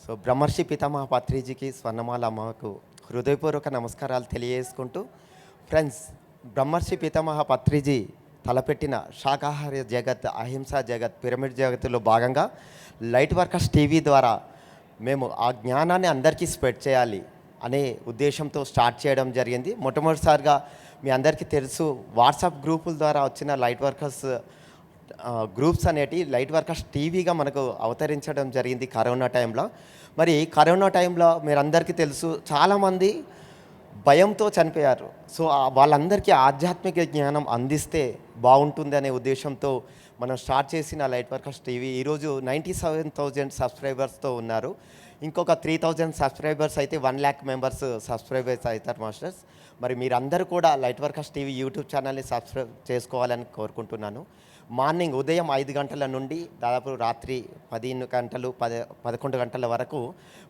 సో బ్రహ్మర్షి పితామహ పత్రిజీకి, స్వర్ణమాల అమ్మకు హృదయపూర్వక నమస్కారాలు తెలియజేసుకుంటూ, ఫ్రెండ్స్, బ్రహ్మర్షి పితామహ పత్రిజీ తలపెట్టిన శాకాహార జగత్, అహింసా జగత్, పిరమిడ్ జగత్తులో భాగంగా లైట్ వర్కర్స్ టీవీ ద్వారా మేము ఆ జ్ఞానాన్ని అందరికీ స్ప్రెడ్ చేయాలి అనే ఉద్దేశంతో స్టార్ట్ చేయడం జరిగింది. మొట్టమొదటిసారిగా మీ అందరికీ తెలుసు, వాట్సాప్ గ్రూపుల ద్వారా వచ్చిన లైట్ వర్కర్స్ గ్రూప్స్ అనేటి లైట్ వర్కర్స్ టీవీగా మనకు అవతరించడం జరిగింది కరోనా టైంలో. మరి కరోనా టైంలో మీరందరికీ తెలుసు, చాలామంది భయంతో చనిపోయారు. సో వాళ్ళందరికీ ఆధ్యాత్మిక జ్ఞానం అందిస్తే బాగుంటుంది అనే ఉద్దేశంతో మనం స్టార్ట్ చేసిన లైట్ వర్కర్స్ టీవీ ఈరోజు 97,000 సబ్స్క్రైబర్స్తో ఉన్నారు. ఇంకొక 3,000 సబ్స్క్రైబర్స్ అయితే 1 lakh మెంబర్స్ సబ్స్క్రైబర్స్ అవుతారు మాస్టర్స్. మరి మీరందరూ కూడా లైట్ వర్కర్స్ టీవీ యూట్యూబ్ ఛానల్ని సబ్స్క్రైబ్ చేసుకోవాలని కోరుకుంటున్నాను. మార్నింగ్ ఉదయం 5 గంటల నుండి దాదాపు రాత్రి 10 గంటలు 11 గంటల వరకు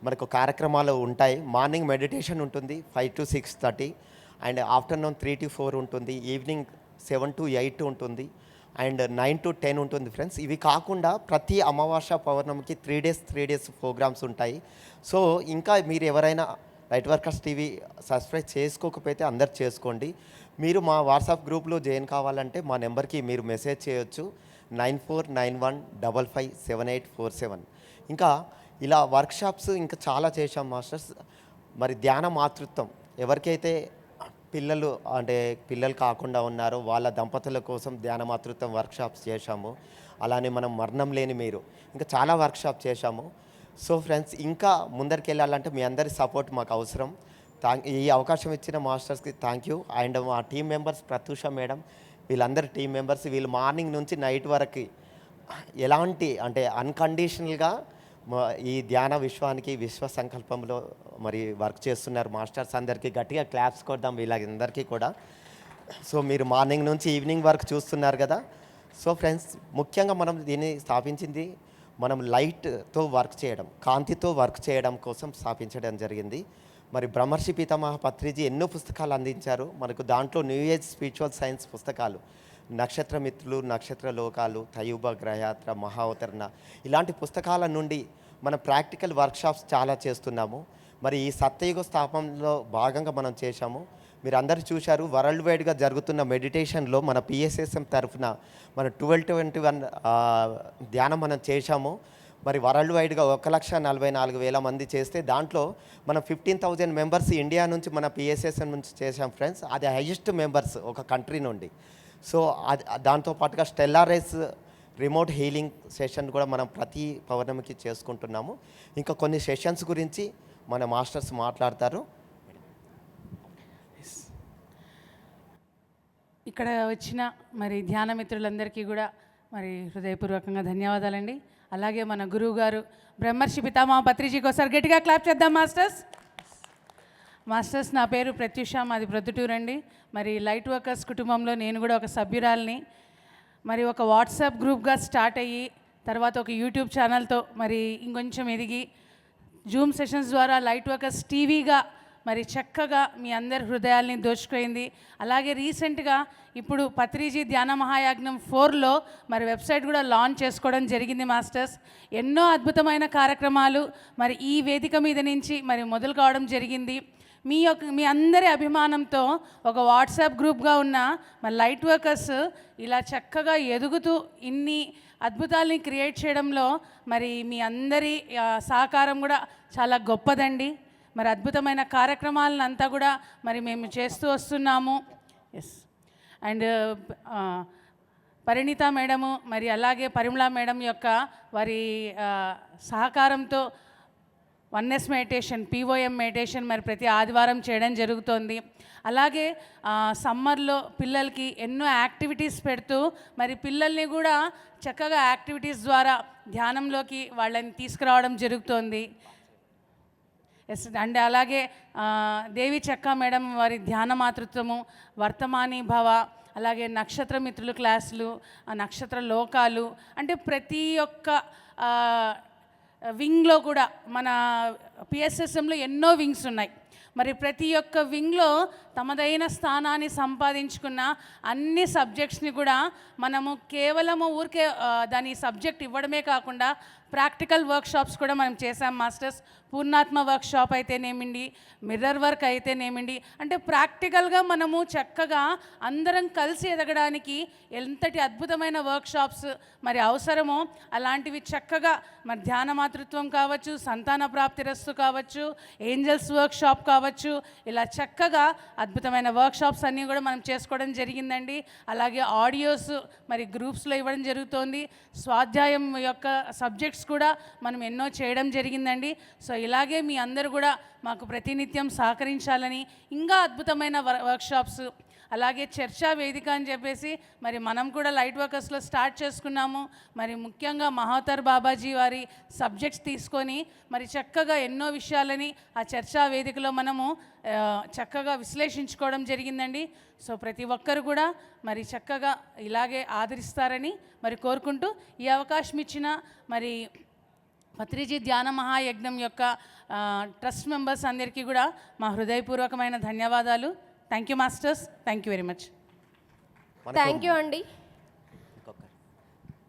మనకు కార్యక్రమాలు ఉంటాయి. మార్నింగ్ మెడిటేషన్ ఉంటుంది 5 to 6:30 అండ్ ఆఫ్టర్నూన్ 3 to 4 ఉంటుంది. ఈవినింగ్ 7 to 8 ఉంటుంది అండ్ 9 to 10 ఉంటుంది ఫ్రెండ్స్. ఇవి కాకుండా ప్రతి అమావాస్య పౌర్ణమికి 3 days ప్రోగ్రామ్స్ ఉంటాయి. సో ఇంకా మీరు ఎవరైనా లైట్ వర్కర్స్ టీవీ సబ్స్క్రైబ్ చేసుకోకపోతే అందరు చేసుకోండి. మీరు మా వాట్సాప్ గ్రూప్లో జాయిన్ కావాలంటే మా నెంబర్కి మీరు మెసేజ్ చేయొచ్చు 9491557847. ఇంకా ఇలా వర్క్షాప్స్ ఇంకా చాలా చేశాం మాస్టర్స్. మరి ధ్యాన మాతృత్వం ఎవరికైతే పిల్లలు కాకుండా ఉన్నారో వాళ్ళ దంపతుల కోసం ధ్యాన మాతృత్వం వర్క్షాప్స్ చేశాము. అలానే మనం మరణం లేని మీరు ఇంకా చాలా వర్క్షాప్ చేశాము. సో ఫ్రెండ్స్, ఇంకా ముందరికి వెళ్ళాలంటే మీ అందరి సపోర్ట్ మాకు అవసరం. ఈ అవకాశం ఇచ్చిన మాస్టర్స్కి థ్యాంక్ యూ. అండ్ మా టీం మెంబర్స్ ప్రతూష మేడం, వీళ్ళందరి టీం మెంబర్స్, వీళ్ళు మార్నింగ్ నుంచి నైట్ వరకు ఎలాంటి అన్కండిషనల్గా ఈ ధ్యాన విశ్వానికి విశ్వ సంకల్పంలో మరి వర్క్ చేస్తున్నారు మాస్టర్స్. అందరికీ గట్టిగా క్లాప్స్ కొడదాం వీళ్ళందరికీ కూడా. సో మీరు మార్నింగ్ నుంచి ఈవినింగ్ వరకు చూస్తున్నారు కదా. సో ఫ్రెండ్స్, ముఖ్యంగా మనం దీన్ని స్థాపించింది మనం లైట్తో వర్క్ చేయడం, కాంతితో వర్క్ చేయడం కోసం స్థాపించడం జరిగింది. మరి బ్రహ్మర్షి పితామహ పత్రిజీ ఎన్నో పుస్తకాలు అందించారు మనకు. దాంట్లో న్యూ ఏజ్ స్పిరిచువల్ సైన్స్ పుస్తకాలు, నక్షత్ర మిత్రులు, నక్షత్ర లోకాలు, తయూబ గ్రహయాత్ర, మహావతరణ, ఇలాంటి పుస్తకాల నుండి మన ప్రాక్టికల్ వర్క్షాప్స్ చాలా చేస్తున్నాము. మరి ఈ సత్యయుగ స్థాపనలో భాగంగా మనం చేశాము. మీరు అందరూ చూశారు, వరల్డ్ వైడ్గా జరుగుతున్న మెడిటేషన్లో మన పిఎస్ఎస్ఎం తరఫున మన 1221 ధ్యానం మనం చేశాము. మరి వరల్డ్ వైడ్గా 1,44,000 మంది చేస్తే దాంట్లో మనం 15,000 మెంబర్స్ ఇండియా నుంచి మన పిఎస్ఎస్ఎం నుంచి చేశాం ఫ్రెండ్స్. అది హైయెస్ట్ మెంబర్స్ ఒక కంట్రీ నుండి. సో అది దాంతోపాటుగా స్టెల్లారైస్ రిమోట్ హీలింగ్ సెషన్ కూడా మనం ప్రతి పౌర్ణమికి చేసుకుంటున్నాము. ఇంకా కొన్ని సెషన్స్ గురించి మన మాస్టర్స్ మాట్లాడతారు. ఇక్కడ వచ్చిన మరి ధ్యాన మిత్రులందరికీ కూడా మరి హృదయపూర్వకంగా ధన్యవాదాలండి. అలాగే మన గురువు గారు బ్రహ్మర్షి పితామహ పత్రిజీకి ఒకసారి గట్టిగా క్లాప్ చేద్దాం మాస్టర్స్. మాస్టర్స్, నా పేరు ప్రత్యూష, మాది ప్రొద్దుటూరు అండి. మరి లైట్ వర్కర్స్ కుటుంబంలో నేను కూడా ఒక సభ్యురాల్ని. మరి ఒక వాట్సాప్ గ్రూప్గా స్టార్ట్ అయ్యి తర్వాత ఒక యూట్యూబ్ ఛానల్తో మరి ఇంకొంచెం ఎదిగి జూమ్ సెషన్స్ ద్వారా లైట్ వర్కర్స్ టీవీగా మరి చక్కగా మీ అందరి హృదయాల్ని దోచుకుపోయింది. అలాగే రీసెంట్గా ఇప్పుడు పత్రిజీ ధ్యాన మహాయజ్ఞం 4లో మరి వెబ్సైట్ కూడా లాంచ్ చేసుకోవడం జరిగింది మాస్టర్స్. ఎన్నో అద్భుతమైన కార్యక్రమాలు మరి ఈ వేదిక మీద నుంచి మరి మొదలు కావడం జరిగింది. మీ అందరి అభిమానంతో ఒక వాట్సాప్ గ్రూప్గా ఉన్న మరి లైట్ వర్కర్స్ ఇలా చక్కగా ఎదుగుతూ ఇన్ని అద్భుతాలని క్రియేట్ చేయడంలో మరి మీ అందరి సహకారం కూడా చాలా గొప్పదండి. మరి అద్భుతమైన కార్యక్రమాలను అంతా కూడా మరి మేము చేస్తూ వస్తున్నాము. ఎస్, అండ్ పరిణీత మేడము మరి అలాగే పరిమళ మేడం యొక్క వారి సహకారంతో వన్నెస్ మెడిటేషన్, పిఓఎం మెడిటేషన్ మరి ప్రతి ఆదివారం చేయడం జరుగుతోంది. అలాగే సమ్మర్లో పిల్లలకి ఎన్నో యాక్టివిటీస్ పెడుతూ మరి పిల్లల్ని కూడా చక్కగా యాక్టివిటీస్ ద్వారా ధ్యానంలోకి వాళ్ళని తీసుకురావడం జరుగుతోంది. ఎస్, అండ్ అలాగే దేవి చెక్క మేడం వారి ధ్యాన మాతృత్వము, వర్తమాని భవ, అలాగే నక్షత్ర మిత్రులు క్లాసులు, నక్షత్ర లోకాలు, అంటే ప్రతి ఒక్క వింగ్లో కూడా మన పిఎస్ఎస్ఎంలో ఎన్నో వింగ్స్ ఉన్నాయి. మరి ప్రతి ఒక్క వింగ్లో తమదైన స్థానాన్ని సంపాదించుకున్న అన్ని సబ్జెక్ట్స్ని కూడా మనము కేవలము ఊరికే దాని సబ్జెక్ట్ ఇవ్వడమే కాకుండా ప్రాక్టికల్ వర్క్షాప్స్ కూడా మనం చేసాం మాస్టర్స్. పూర్ణాత్మ వర్క్షాప్ అయితేనేమిండి, మిర్రర్ వర్క్ అయితేనేమిండి, అంటే ప్రాక్టికల్గా మనము చక్కగా అందరం కలిసి ఎదగడానికి ఎంతటి అద్భుతమైన వర్క్షాప్స్ మరి అవసరమో అలాంటివి చక్కగా మరి ధ్యాన మాతృత్వం కావచ్చు, సంతాన ప్రాప్తిరస్తు కావచ్చు, ఏంజల్స్ వర్క్షాప్ కావచ్చు, ఇలా చక్కగా అద్భుతమైన వర్క్షాప్స్ అన్నీ కూడా మనం చేసుకోవడం జరిగిందండి. అలాగే ఆడియోస్ మరి గ్రూప్స్లో ఇవ్వడం జరుగుతోంది. స్వాధ్యాయం యొక్క సబ్జెక్ట్స్ కూడా మనం ఎన్నో చేయడం జరిగిందండి. సో ఇలాగే మీ అందరూ కూడా మాకు ప్రతినిత్యం సహకరించాలని, ఇంకా అద్భుతమైన వర్క్షాప్స్, అలాగే చర్చా వేదిక అని చెప్పేసి మరి మనం కూడా లైట్ వర్కర్స్లో స్టార్ట్ చేసుకున్నాము. మరి ముఖ్యంగా మహాతర్ బాబాజీ వారి సబ్జెక్ట్స్ తీసుకొని మరి చక్కగా ఎన్నో విషయాలని ఆ చర్చా వేదికలో మనము చక్కగా విశ్లేషించుకోవడం జరిగిందండి. సో ప్రతి ఒక్కరు కూడా మరి చక్కగా ఇలాగే ఆదరిస్తారని మరి కోరుకుంటూ ఈ అవకాశం ఇచ్చిన మరి పత్రిజీ ధ్యాన మహాయజ్ఞం యొక్క ట్రస్ట్ మెంబర్స్ అందరికీ కూడా మా హృదయపూర్వకమైన ధన్యవాదాలు. Thank you masters, thank you very much. Thank you అండి.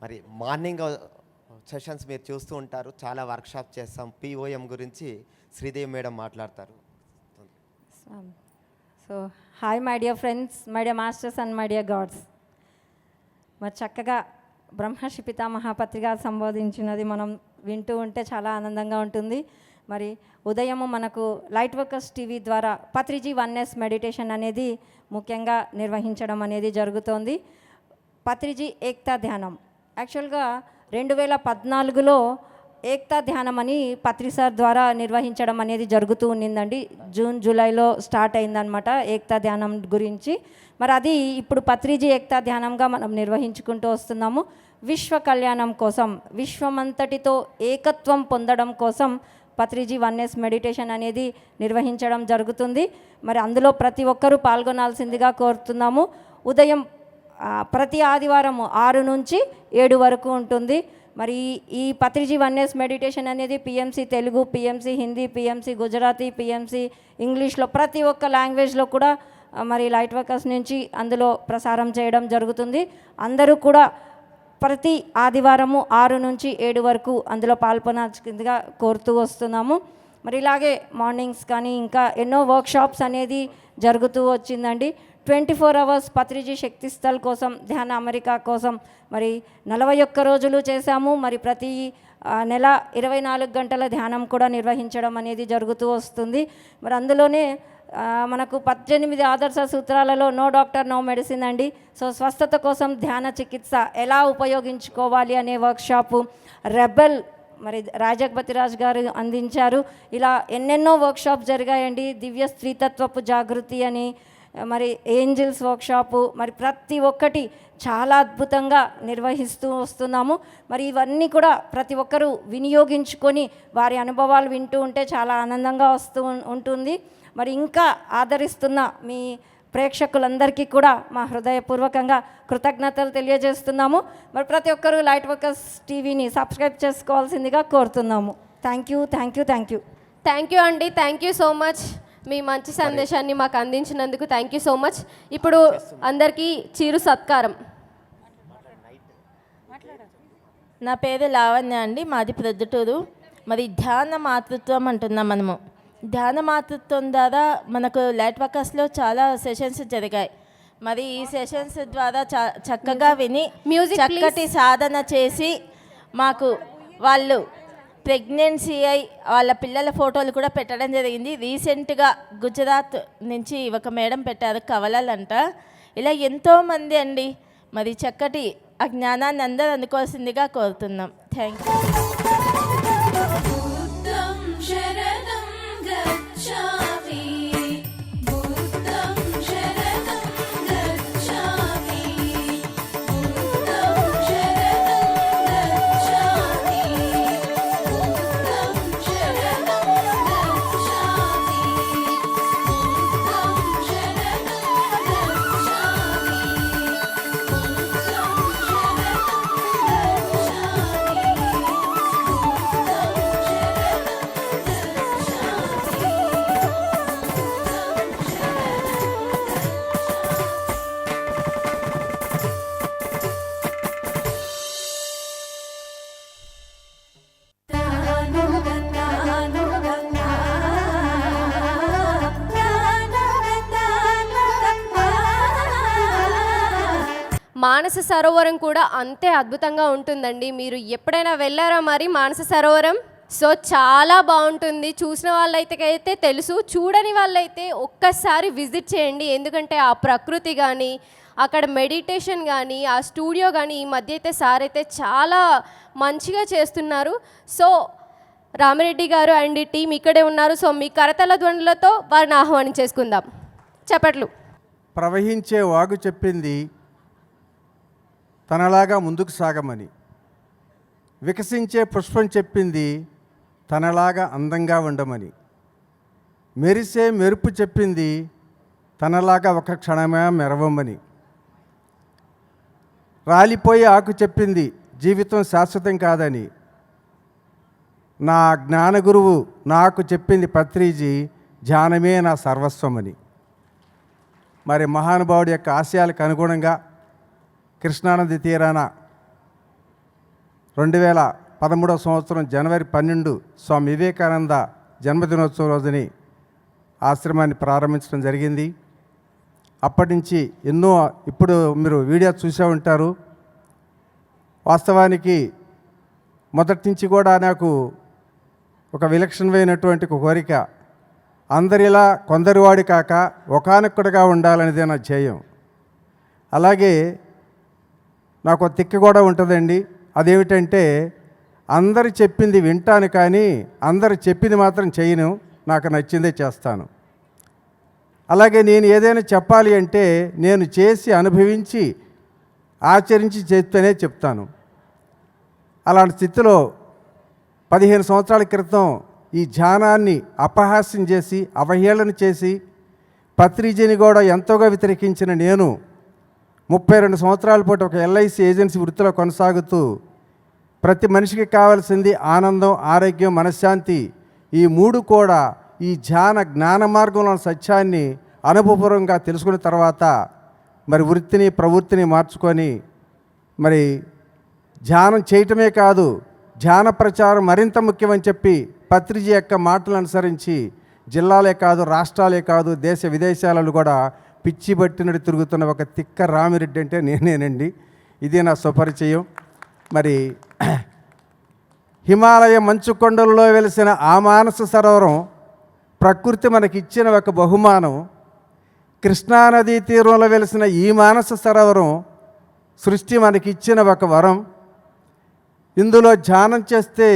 మరి మార్నింగ్ సెషన్స్ మీరు చూస్తూ ఉంటారు, చాలా వర్క్షాప్ చేస్తాం. పిఓఎం గురించి శ్రీదేవి మేడం మాట్లాడతారు. So hi my dear friends, my dear masters and my dear God's. మరి చక్కగా బ్రహ్మర్షి పితామహ పత్రిక సంబోధించినది మనం వింటూ ఉంటే చాలా ఆనందంగా ఉంటుంది. మరి ఉదయము మనకు లైట్ వర్కర్స్ టీవీ ద్వారా పత్రిజీ వన్నెస్ మెడిటేషన్ అనేది ముఖ్యంగా నిర్వహించడం అనేది జరుగుతోంది. పత్రిజీ ఏక్తా ధ్యానం యాక్చువల్గా 2014లో ఏక్తా ధ్యానం అని పత్రి సార్ ద్వారా నిర్వహించడం అనేది జరుగుతూ ఉండిందండి. జూన్ జూలైలో స్టార్ట్ అయిందనమాట ఏక్తా ధ్యానం గురించి. మరి అది ఇప్పుడు పత్రిజీ ఏక్తా ధ్యానంగా మనం నిర్వహించుకుంటూ వస్తున్నాము. విశ్వ కళ్యాణం కోసం, విశ్వమంతటితో ఏకత్వం పొందడం కోసం పత్రిజీ వన్నెస్ మెడిటేషన్ అనేది నిర్వహించడం జరుగుతుంది. మరి అందులో ప్రతి ఒక్కరూ పాల్గొనాల్సిందిగా కోరుతున్నాము. ఉదయం ప్రతి ఆదివారం 6 నుంచి 7 వరకు ఉంటుంది. మరి ఈ పత్రిజీ వన్నెస్ మెడిటేషన్ అనేది PMC Telugu, PMC Hindi, PMC Gujarati, PMC ఇంగ్లీష్లో ప్రతి ఒక్క లాంగ్వేజ్లో కూడా మరి లైట్ వర్కర్స్ నుంచి అందులో ప్రసారం చేయడం జరుగుతుంది. అందరూ కూడా ప్రతి ఆదివారము 6 నుంచి 7 వరకు అందులో పాల్గొనాల్సిందిగా కోరుతూ వస్తున్నాము. మరి ఇలాగే మార్నింగ్స్ కానీ ఇంకా ఎన్నో వర్క్షాప్స్ అనేది జరుగుతూ వచ్చిందండి. 24 అవర్స్ పత్రిజీ శక్తిస్థల్ కోసం, ధ్యాన అమెరికా కోసం మరి 41 రోజులు చేశాము. మరి ప్రతి నెల 24 గంటల ధ్యానం కూడా నిర్వహించడం అనేది జరుగుతూ వస్తుంది. మరి అందులోనే మనకు 18 ఆదర్శ సూత్రాలలో నో డాక్టర్ నో మెడిసిన్ అండి. సో స్వస్థత కోసం ధ్యాన చికిత్స ఎలా ఉపయోగించుకోవాలి అనే వర్క్షాపు రెబెల్ మరి రాజగపతిరాజ్ గారు అందించారు. ఇలా ఎన్నెన్నో వర్క్షాప్ జరిగాయండి. దివ్య స్త్రీతత్వపు జాగృతి అని, మరి ఏంజిల్స్ వర్క్షాపు, మరి ప్రతి ఒక్కటి చాలా అద్భుతంగా నిర్వహిస్తూ వస్తున్నాము. మరి ఇవన్నీ కూడా ప్రతి ఒక్కరూ వినియోగించుకొని వారి అనుభవాలు వింటూ ఉంటే చాలా ఆనందంగా ఉంటుంది. మరి ఇంకా ఆదరిస్తున్న మీ ప్రేక్షకులందరికీ కూడా మా హృదయపూర్వకంగా కృతజ్ఞతలు తెలియజేస్తున్నాము. మరి ప్రతి ఒక్కరూ లైట్ వర్కర్స్ టీవీని సబ్స్క్రైబ్ చేసుకోవాల్సిందిగా కోరుతున్నాము. థ్యాంక్ యూ అండి. Thank you so much. మీ మంచి సందేశాన్ని మాకు అందించినందుకు థ్యాంక్ యూ సో మచ్. ఇప్పుడు అందరికీ చిరు సత్కారం. నా పేరు లావణ్య అండి, మాది ప్రొద్దుటూరు. మరి ధ్యాన మాతృత్వం అంటున్నాం మనము. ధ్యాన మాతృత్వం ద్వారా మనకు లైట్ వర్కర్స్లో చాలా సెషన్స్ జరిగాయి. మరి ఈ సెషన్స్ ద్వారా చక్కగా విని చక్కటి సాధన చేసి మాకు వాళ్ళు ప్రెగ్నెన్సీ అయి వాళ్ళ పిల్లల ఫోటోలు కూడా పెట్టడం జరిగింది. రీసెంట్గా గుజరాత్ నుంచి ఒక మేడం పెట్టారు, కవలలంట. ఇలా ఎంతోమంది అండి. మరి చక్కటి ఆ జ్ఞానాన్ని అందరూ అందుకోవాల్సిందిగా కోరుతున్నాం. Thank you. మానస సరోవరం కూడా అంతే అద్భుతంగా ఉంటుందండి. మీరు ఎప్పుడైనా వెళ్ళారా మరి మానస సరోవరం? సో చాలా బాగుంటుంది. చూసిన వాళ్ళైతే తెలుసు, చూడని వాళ్ళైతే ఒక్కసారి విజిట్ చేయండి. ఎందుకంటే ఆ ప్రకృతి కానీ, అక్కడ మెడిటేషన్ కానీ, ఆ స్టూడియో కానీ ఈ మధ్య అయితే సార్ అయితే చాలా మంచిగా చేస్తున్నారు. సో రామిరెడ్డి గారు అండ్ టీం ఇక్కడే ఉన్నారు. సో మీ కరతల ధ్వనులతో వారిని ఆహ్వానించేసుకుందాం. చెప్పట్లు. ప్రవహించే వాగు చెప్పింది తనలాగా ముందుకు సాగమని, వికసించే పుష్పం చెప్పింది తనలాగా అందంగా ఉండమని, మెరిసే మెరుపు చెప్పింది తనలాగా ఒక క్షణమే మెరవమని, రాలిపోయే ఆకు చెప్పింది జీవితం శాశ్వతం కాదని, నా జ్ఞాన గురువు నాకు చెప్పింది పత్రిజీ ధ్యానమే నా సర్వస్వమని. మరి మహానుభావుడి యొక్క ఆశయాలకు అనుగుణంగా కృష్ణానది తీరాన 2013 సంవత్సరం జనవరి 12 స్వామి వివేకానంద జన్మదినోత్సవం రోజుని ఆశ్రమాన్ని ప్రారంభించడం జరిగింది. అప్పటి నుంచి ఎన్నో, ఇప్పుడు మీరు వీడియో చూసే ఉంటారు. వాస్తవానికి మొదటి నుంచి కూడా నాకు ఒక విలక్షణమైనటువంటి కోరిక, అందరిలా కొందరివాడి కాక ఒకానొక్కడిగా ఉండాలనేదే నా ధ్యేయం. అలాగే నాకు తిక్క కూడా ఉంటుందండి. అదేమిటంటే అందరు చెప్పింది వింటాను కానీ అందరు చెప్పింది మాత్రం చేయను, నాకు నచ్చిందే చేస్తాను. అలాగే నేను ఏదైనా చెప్పాలి అంటే నేను చేసి అనుభవించి ఆచరించి చేస్తేనే చెప్తాను. అలాంటి స్థితిలో 15 సంవత్సరాల క్రితం ఈ ధ్యానాన్ని అపహాస్యం చేసి అవహేళన చేసి పత్రిజీని కూడా ఎంతోగా వ్యతిరేకించిన నేను 32 సంవత్సరాల పాటు ఒక ఎల్ఐసి ఏజెన్సీ వృత్తిలో కొనసాగుతూ ప్రతి మనిషికి కావాల్సింది ఆనందం, ఆరోగ్యం, మనశ్శాంతి, ఈ 3 కూడా ఈ జ్ఞాన మార్గంలో సత్యాన్ని అనుభవపూర్వకంగా తెలుసుకున్న తర్వాత మరి వృత్తిని ప్రవృత్తిని మార్చుకొని మరి ధ్యానం చేయటమే కాదు, ధ్యాన ప్రచారం మరింత ముఖ్యమని చెప్పి పత్రిజీ యొక్క మాటలు అనుసరించి జిల్లాలే కాదు, రాష్ట్రాలే కాదు, దేశ విదేశాలలో కూడా పిచ్చి పట్టినట్టు తిరుగుతున్న ఒక తిక్క రామిరెడ్డి అంటే నేనేనండి. ఇది నా స్వపరిచయం. మరి హిమాలయ మంచు కొండలలో వెలిసిన ఆ మానస సరోవరం ప్రకృతి మనకిచ్చిన ఒక బహుమానం. కృష్ణానదీ తీరంలో వెలిసిన ఈ మానస సరోవరం సృష్టి మనకిచ్చిన ఒక వరం. ఇందులో ధ్యానం చేస్తే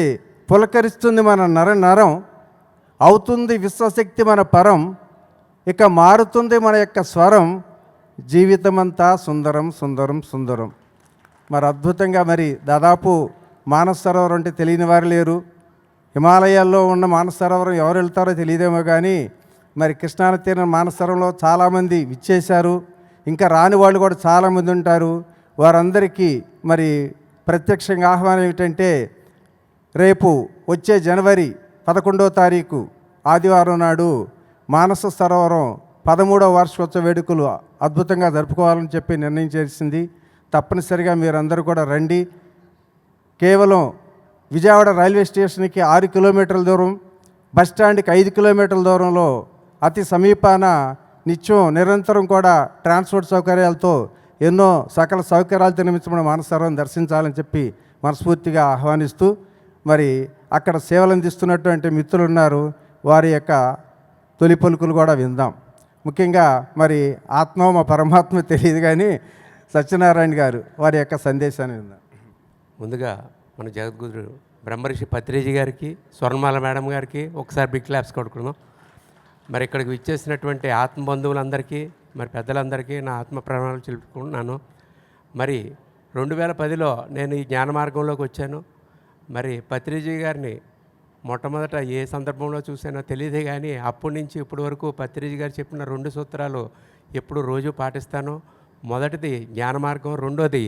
పులకరిస్తుంది మన నరం, అవుతుంది విశ్వశక్తి మన పరం, ఇక మారుతుంది మన యొక్క స్వరం, జీవితమంతా సుందరం సుందరం సుందరం. మరి అద్భుతంగా మరి దాదాపు మానస సరోవరం అంటే తెలియని వారు లేరు. హిమాలయాల్లో ఉన్న మానస సరోవరం ఎవరు వెళ్తారో తెలియదేమో కానీ మరి కృష్ణానది తీరం మానస సరోవరంలో చాలామంది విచ్చేశారు. ఇంకా రాని వాళ్ళు కూడా చాలామంది ఉంటారు. వారందరికీ మరి ప్రత్యక్షంగా ఆహ్వానం ఏమిటంటే రేపు వచ్చే జనవరి 11వ తారీఖు ఆదివారం నాడు మానస సరోవరం 13వ వార్షికోత్సవ వేడుకలు అద్భుతంగా జరుపుకోవాలని చెప్పి నిర్ణయం చేసింది. తప్పనిసరిగా మీరందరూ కూడా రండి. కేవలం విజయవాడ రైల్వే స్టేషన్కి 6 కిలోమీటర్ల దూరం, బస్టాండ్కి 5 కిలోమీటర్ల దూరంలో అతి సమీపాన నిత్యం నిరంతరం కూడా ట్రాన్స్పోర్ట్ సౌకర్యాలతో ఎన్నో సకల సౌకర్యాలతో నిర్మించబడిన మానస సరోవరం దర్శించాలని చెప్పి మనస్ఫూర్తిగా ఆహ్వానిస్తూ మరి అక్కడ సేవలు అందిస్తున్నటువంటి మిత్రులు ఉన్నారు, వారి యొక్క తొలి పలుకులు కూడా విందాం. ముఖ్యంగా మరి ఆత్మ మా పరమాత్మ తెలియదు కానీ సత్యనారాయణ గారు వారి యొక్క సందేశాన్ని విందాం. ముందుగా మన జగద్గురు బ్రహ్మర్షి పత్రిజీ గారికి, స్వర్ణమాల మేడం గారికి ఒకసారి బిగ్ క్లాప్స్ కొడుకుందాం. మరి ఇక్కడికి విచ్చేసినటువంటి ఆత్మ బంధువులందరికీ, మరి పెద్దలందరికీ నా ఆత్మ ప్రణాళికలు తెలుపుకుంటున్నాను. మరి 2010లో నేను ఈ జ్ఞాన మార్గంలోకి వచ్చాను. మరి పత్రిజీ గారిని మొట్టమొదట ఏ సందర్భంలో చూసానో తెలియదే కానీ అప్పటి నుంచి ఇప్పటి వరకు పత్రిజీ గారు చెప్పిన 2 సూత్రాలు ఎప్పుడు రోజు పాటిస్తాను. మొదటిది జ్ఞాన మార్గం, రెండోది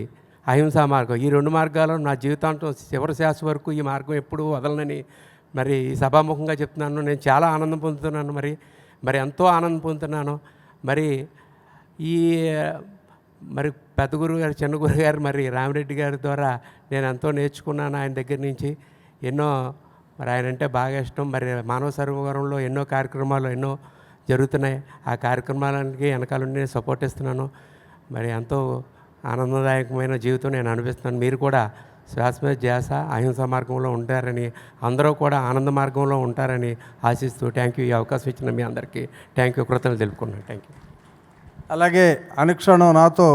అహింసా మార్గం. ఈ 2 మార్గాలు నా జీవితాంతం చివరి శ్వాస వరకు ఈ మార్గం ఎప్పుడూ వదలనని మరి ఈ సభాముఖంగా చెప్తున్నాను. నేను చాలా ఆనందం పొందుతున్నాను. మరి ఎంతో ఆనందం పొందుతున్నాను. మరి పెద్ద గురువు గారు, చిన్న గురువు గారు, మరి రామిరెడ్డి గారి ద్వారా నేను ఎంతో నేర్చుకున్నాను. ఆయన దగ్గర నుంచి ఎన్నో, మరి ఆయన అంటే బాగా ఇష్టం. మరి మానవ సరోవరంలో ఎన్నో కార్యక్రమాలు ఎన్నో జరుగుతున్నాయి. ఆ కార్యక్రమాలకి వెనకాల నేను సపోర్ట్ ఇస్తున్నాను. మరి ఎంతో ఆనందదాయకమైన జీవితం నేను అనిపిస్తున్నాను. మీరు కూడా శ్వాస మీద ధ్యాస, అహింసా మార్గంలో ఉంటారని, అందరూ కూడా ఆనంద మార్గంలో ఉంటారని ఆశిస్తూ థ్యాంక్ యూ. ఈ అవకాశం ఇచ్చిన మీ అందరికీ థ్యాంక్ యూ, కృతజ్ఞతలు తెలుపుకున్నాను. Thank you. అలాగే అనుక్షణం నాతో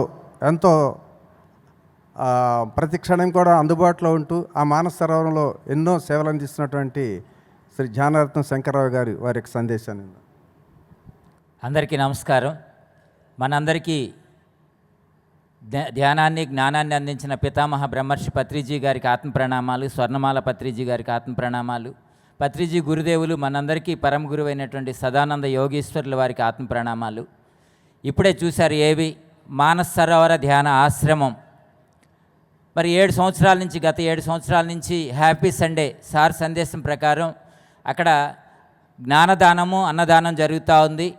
ఎంతో ప్రతి క్షణం కూడా అందుబాటులో ఉంటూ ఆ మానస సరోవరంలో ఎన్నో సేవలు అందిస్తున్నటువంటి శ్రీ జ్ఞానరత్నం శంకర్రావు గారి వారి యొక్క సందేశాన్ని. అందరికీ నమస్కారం. మనందరికీ ధ్యానాన్ని, జ్ఞానాన్ని అందించిన పితామహ బ్రహ్మర్షి పత్రిజీ గారికి ఆత్మ ప్రణామాలు, స్వర్ణమాల పత్రిజీ గారికి ఆత్మ ప్రణామాలు. పత్రిజీ గురుదేవులు మనందరికీ పరమ గురువైనటువంటి సదానంద యోగీశ్వరుల వారికి ఆత్మ ప్రణామాలు. ఇప్పుడే చూశారు ఏవి మానస సరోవర ధ్యాన ఆశ్రమం. మరి గత 7 సంవత్సరాల నుంచి హ్యాపీ సండే సార్ సందేశం ప్రకారం అక్కడ జ్ఞానదానము, అన్నదానం జరుగుతూ ఉంది.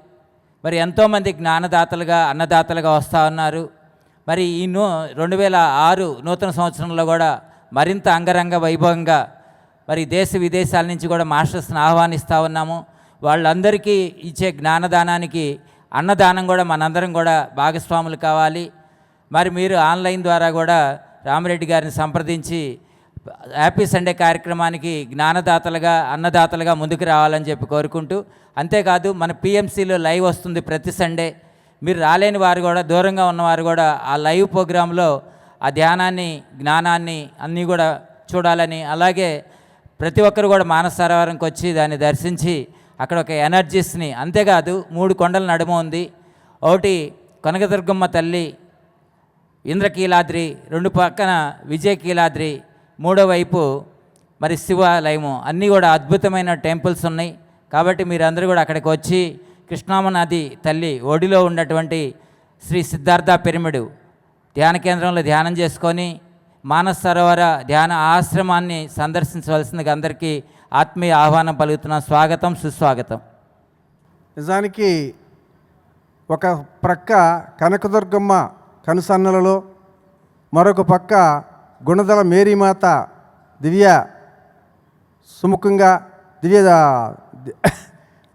మరి ఎంతోమంది జ్ఞానదాతలుగా, అన్నదాతలుగా వస్తూ ఉన్నారు. మరి ఈ 2006 నూతన సంవత్సరంలో కూడా మరింత అంగరంగ వైభవంగా మరి దేశ విదేశాల నుంచి కూడా మాస్టర్స్ని ఆహ్వానిస్తూ ఉన్నాము. వాళ్ళందరికీ ఇచ్చే జ్ఞానదానానికి అన్నదానం కూడా మనందరం కూడా భాగస్వాములు కావాలి. మరి మీరు ఆన్లైన్ ద్వారా కూడా రామిరెడ్డి గారిని సంప్రదించి హ్యాపీ సండే కార్యక్రమానికి జ్ఞానదాతలుగా, అన్నదాతలుగా ముందుకు రావాలని చెప్పి కోరుకుంటూ, అంతేకాదు మన పిఎంసిలో లైవ్ వస్తుంది ప్రతి సండే. మీరు రాలేని వారు కూడా, దూరంగా ఉన్నవారు కూడా ఆ లైవ్ ప్రోగ్రాంలో ఆ ధ్యానాన్ని, జ్ఞానాన్ని అన్నీ కూడా చూడాలని, అలాగే ప్రతి ఒక్కరు కూడా మానస సరోవరంకి వచ్చి దాన్ని దర్శించి అక్కడ ఒక ఎనర్జీస్ని, అంతేకాదు 3 కొండల నడుమ ఉంది. ఒకటి కనకదుర్గమ్మ తల్లి, ఇంద్రకీలాద్రి, 2 పక్కన విజయకీలాద్రి, 3వ వైపు మరి శివాలయము అన్నీ కూడా అద్భుతమైన టెంపుల్స్ ఉన్నాయి. కాబట్టి మీరందరూ కూడా అక్కడికి వచ్చి కృష్ణామ నది తల్లి ఒడిలో ఉన్నటువంటి శ్రీ సిద్ధార్థ పిరమిడ్ ధ్యాన కేంద్రంలో ధ్యానం చేసుకొని మానస సరోవర ధ్యాన ఆశ్రమాన్ని సందర్శించవలసిందిగా అందరికీ ఆత్మీయ ఆహ్వానం పలుకుతున్నాం. స్వాగతం, సుస్వాగతం. నిజానికి ఒక ప్రక్క కనకదుర్గమ్మ కనుసన్నలలో, మరొక పక్క గుణదల మేరీమాత దివ్య సుముఖంగా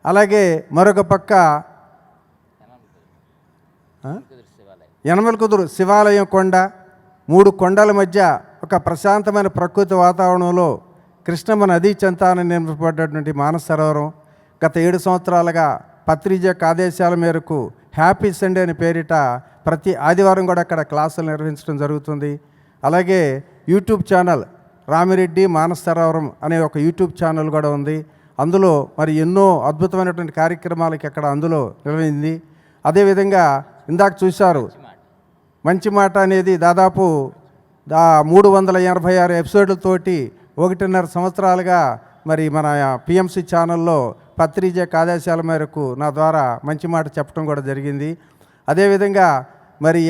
అలాగే మరొక పక్క యనమల కుదురు శివాలయం కొండ, 3 కొండల మధ్య ఒక ప్రశాంతమైన ప్రకృతి వాతావరణంలో కృష్ణమ్మ నదీ చెంతాన నిర్మింపబడినటువంటి మానస సరోవరం గత 7 సంవత్సరాలుగా పత్రిజీ యొక్క ఆదేశాల మేరకు హ్యాపీ సండే అని పేరిట ప్రతి ఆదివారం కూడా అక్కడ క్లాసులు నిర్వహించడం జరుగుతుంది. అలాగే యూట్యూబ్ ఛానల్ రామిరెడ్డి మానస సరోవరం అనే ఒక యూట్యూబ్ ఛానల్ కూడా ఉంది. అందులో మరి ఎన్నో అద్భుతమైనటువంటి కార్యక్రమాలకి అక్కడ అందులో నిర్వహించింది. అదేవిధంగా ఇందాక చూశారు మంచి మాట అనేది దాదాపు 386 ఎపిసోడ్లతోటి 1.5 సంవత్సరాలుగా మరి మన పిఎంసి ఛానల్లో పత్రిజీ ఆదేశాల మేరకు నా ద్వారా మంచి మాట చెప్పడం కూడా జరిగింది. అదేవిధంగా మరి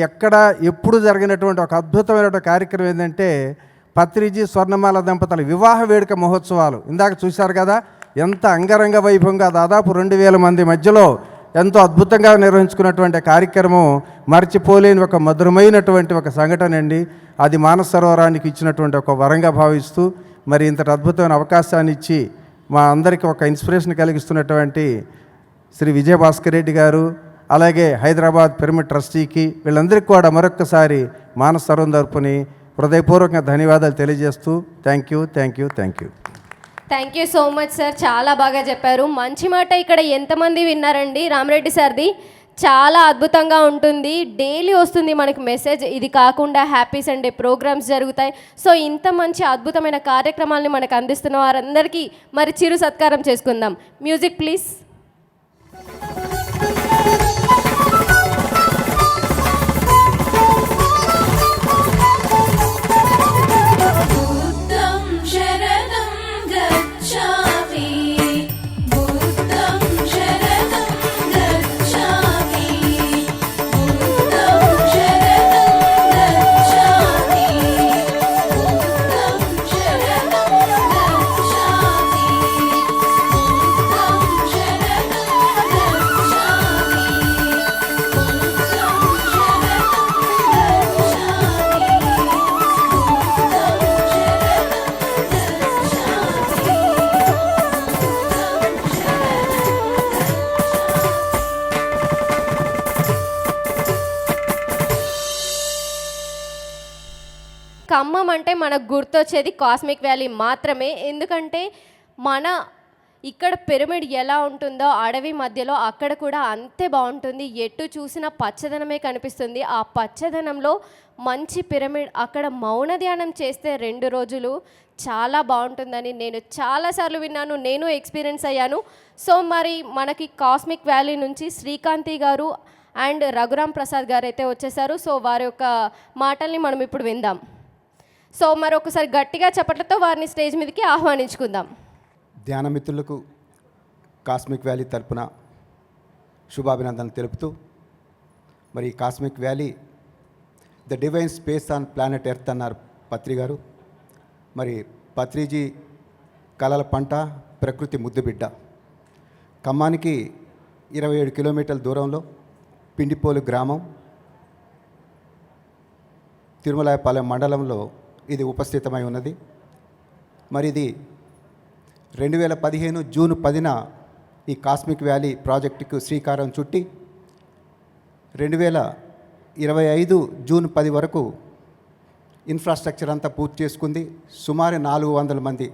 ఎప్పుడు జరిగినటువంటి ఒక అద్భుతమైనటువంటి కార్యక్రమం ఏంటంటే పత్రిజీ స్వర్ణమాల దంపతుల వివాహ వేడుక మహోత్సవాలు. ఇందాక చూశారు కదా, ఎంత అంగరంగ వైభవంగా దాదాపు 2000 మంది మధ్యలో ఎంతో అద్భుతంగా నిర్వహించుకున్నటువంటి కార్యక్రమం మర్చిపోలేని ఒక మధురమైనటువంటి ఒక సంఘటన అండి. అది మానస సరోవరానికి ఇచ్చినటువంటి ఒక వరంగా భావిస్తూ మరి ఇంతటి అద్భుతమైన అవకాశాన్ని ఇచ్చి మా అందరికీ ఒక ఇన్స్పిరేషన్ కలిగిస్తున్నటువంటి శ్రీ విజయభాస్కర్ రెడ్డి గారు, అలాగే హైదరాబాద్ పిరమిడ్ ట్రస్టీకి, వీళ్ళందరికీ కూడా మరొక్కసారి మానస సరోవరం తరపుని హృదయపూర్వకంగా ధన్యవాదాలు తెలియజేస్తూ thank you. Thank you so much sir, చాలా బాగా చెప్పారు. మంచి మాట ఇక్కడ ఎంతమంది విన్నారండి? రామరెడ్డి సార్ది చాలా అద్భుతంగా ఉంటుంది, డైలీ వస్తుంది మనకి మెసేజ్. ఇది కాకుండా హ్యాపీ సండే ప్రోగ్రామ్స్ జరుగుతాయి. సో ఇంత మంచి అద్భుతమైన కార్యక్రమాలని మనకు అందిస్తున్న వారందరికీ మరి చిరు సత్కారం చేసుకుందాం. Music please. ఖమ్మం అంటే మనకు గుర్తొచ్చేది కాస్మిక్ వ్యాలీ మాత్రమే. ఎందుకంటే మన ఇక్కడ పిరమిడ్ ఎలా ఉంటుందో అడవి మధ్యలో అక్కడ కూడా అంతే బాగుంటుంది. ఎటు చూసినా పచ్చదనమే కనిపిస్తుంది. ఆ పచ్చదనంలో మంచి పిరమిడ్, అక్కడ మౌన ధ్యానం చేస్తే 2 రోజులు చాలా బాగుంటుందని నేను చాలాసార్లు విన్నాను, నేను ఎక్స్పీరియన్స్ అయ్యాను. సో మరి మనకి కాస్మిక్ వ్యాలీ నుంచి శ్రీకాంతి గారు అండ్ రఘురామ్ ప్రసాద్ గారు అయితే వచ్చేసారు. సో వారి యొక్క మాటల్ని మనం ఇప్పుడు విందాం. సో మరొకసారి గట్టిగా చప్పట్లతో వారిని స్టేజ్ మీదకి ఆహ్వానించుకుందాం. ధ్యాన మిత్రులకు కాస్మిక్ వ్యాలీ తరపున శుభాభినందనలు తెలుపుతూ, మరి cosmic valley the divine space on planet earth అన్నారు పత్రి గారు. మరి పత్రిజీ కలల పంట, ప్రకృతి ముద్దుబిడ్డ. ఖమ్మానికి 27 కిలోమీటర్ల దూరంలో పిండిపోలు గ్రామం, తిరుమలాయపాలెం మండలంలో ఇది ఉపస్థితమై ఉన్నది. మరి ఇది 2015 జూన్ 10న ఈ కాస్మిక్ వ్యాలీ ప్రాజెక్టుకు శ్రీకారం చుట్టి 2025 జూన్ 10 వరకు ఇన్ఫ్రాస్ట్రక్చర్ అంతా పూర్తి చేసుకుంది. సుమారు 400 మంది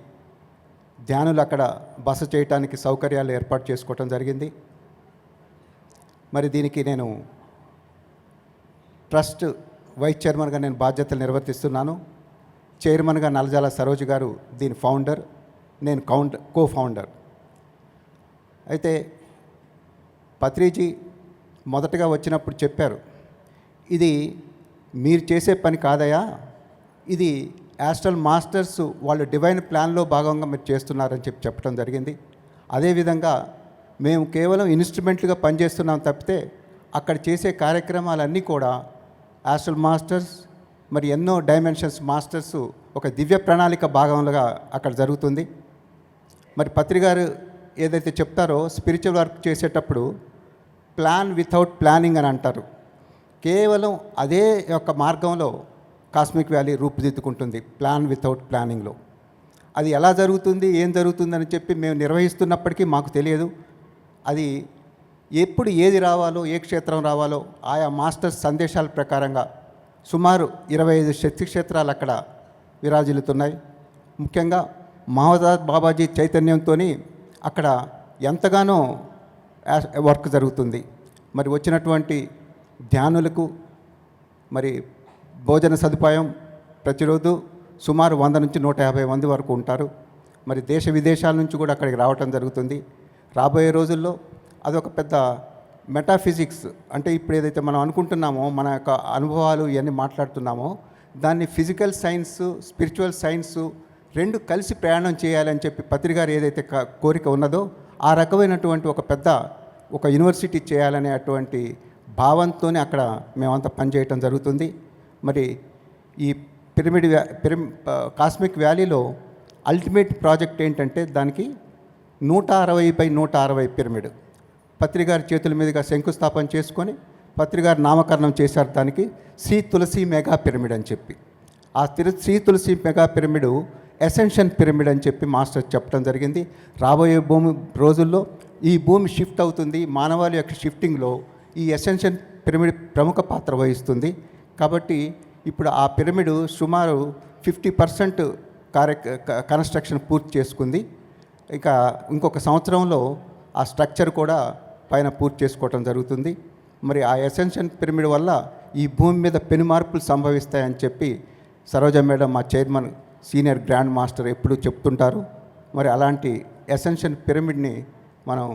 ధ్యానులు అక్కడ బస చేయడానికి సౌకర్యాలు ఏర్పాటు చేసుకోవటం జరిగింది. మరి దీనికి నేను ట్రస్ట్ వైస్ చైర్మన్గా నేను బాధ్యతలు నిర్వర్తిస్తున్నాను. చైర్మన్గా నల్లజాల సరోజ్ గారు దీని ఫౌండర్, నేను కో ఫౌండర్. అయితే పత్రిజీ మొదటగా వచ్చినప్పుడు చెప్పారు, ఇది మీరు చేసే పని కాదయా, ఇది యాస్ట్రల్ మాస్టర్స్ వాళ్ళు డివైన్ ప్లాన్లో భాగంగా మీరు చేస్తున్నారని చెప్పడం జరిగింది. అదేవిధంగా మేము కేవలం ఇన్స్ట్రుమెంట్లుగా పనిచేస్తున్నాం తప్పితే అక్కడ చేసే కార్యక్రమాలన్నీ కూడా యాస్ట్రల్ మాస్టర్స్ మరి ఎన్నో డైమెన్షన్స్ మాస్టర్స్ ఒక దివ్య ప్రణాళిక భాగంగా అక్కడ జరుగుతుంది. మరి పత్రి గారు ఏదైతే చెప్తారో స్పిరిచువల్ వర్క్ చేసేటప్పుడు ప్లాన్ వితౌట్ ప్లానింగ్ అని అంటారు. కేవలం అదే యొక్క మార్గంలో కాస్మిక్ వ్యాలీ రూపుదిద్దుకుంటుంది, ప్లాన్ వితౌట్ ప్లానింగ్లో. అది ఎలా జరుగుతుంది, ఏం జరుగుతుందని చెప్పి మేము నిర్వహిస్తున్నప్పటికీ మాకు తెలియదు. అది ఎప్పుడు ఏది రావాలో, ఏ క్షేత్రం రావాలో ఆయా మాస్టర్స్ సందేశాల ప్రకారంగా సుమారు 25 శక్తి క్షేత్రాలు అక్కడ విరాజిల్లుతున్నాయి. ముఖ్యంగా మహోదాస్ బాబాజీ చైతన్యంతో అక్కడ ఎంతగానో వర్క్ జరుగుతుంది. మరి వచ్చినటువంటి ధ్యానులకు మరి భోజన సదుపాయం ప్రతిరోజు సుమారు 100 నుంచి 150 మంది వరకు ఉంటారు. మరి దేశ విదేశాల నుంచి కూడా అక్కడికి రావటం జరుగుతుంది. రాబోయే రోజుల్లో అదొక పెద్ద మెటాఫిజిక్స్, అంటే ఇప్పుడు ఏదైతే మనం అనుకుంటున్నామో మన యొక్క అనుభవాలు ఇవన్నీ మాట్లాడుతున్నామో దాన్ని ఫిజికల్ సైన్స్, స్పిరిచువల్ సైన్స్ రెండు కలిసి ప్రయాణం చేయాలని చెప్పి పత్రి గారు ఏదైతే కోరిక ఉన్నదో ఆ రకమైనటువంటి ఒక యూనివర్సిటీ చేయాలనే అటువంటి భావంతోనే అక్కడ మేమంతా పనిచేయటం జరుగుతుంది. మరి ఈ కాస్మిక్ వ్యాలీలో అల్టిమేట్ ప్రాజెక్ట్ ఏంటంటే దానికి 160x160 పిరమిడ్ పత్రి గారి చేతుల మీదుగా శంకుస్థాపన చేసుకొని పత్రి గారు నామకరణం చేశారు. దానికి శ్రీ తులసి మెగా పిరమిడ్ అని చెప్పి ఆ శ్రీ తులసి మెగా పిరమిడ్ ఎసెన్షన్ పిరమిడ్ అని చెప్పి మాస్టర్ చెప్పడం జరిగింది. రాబోయే రోజుల్లో ఈ భూమి షిఫ్ట్ అవుతుంది. మానవాళి యొక్క షిఫ్టింగ్లో ఈ ఎసెన్షన్ పిరమిడ్ ప్రముఖ పాత్ర వహిస్తుంది. కాబట్టి ఇప్పుడు ఆ పిరమిడ్ సుమారు 50% కన్స్ట్రక్షన్ పూర్తి చేసుకుంది. ఇక ఇంకొక సంవత్సరంలో ఆ స్ట్రక్చర్ కూడా పైన పూర్తి చేసుకోవటం జరుగుతుంది. మరి ఆ ఎసెన్షన్ పిరమిడ్ వల్ల ఈ భూమి మీద పెను మార్పులు సంభవిస్తాయని చెప్పి సరోజ మేడం మా చైర్మన్ సీనియర్ గ్రాండ్ మాస్టర్ ఎప్పుడూ చెప్తుంటారు. మరి అలాంటి ఎసెన్షన్ పిరమిడ్ని మనం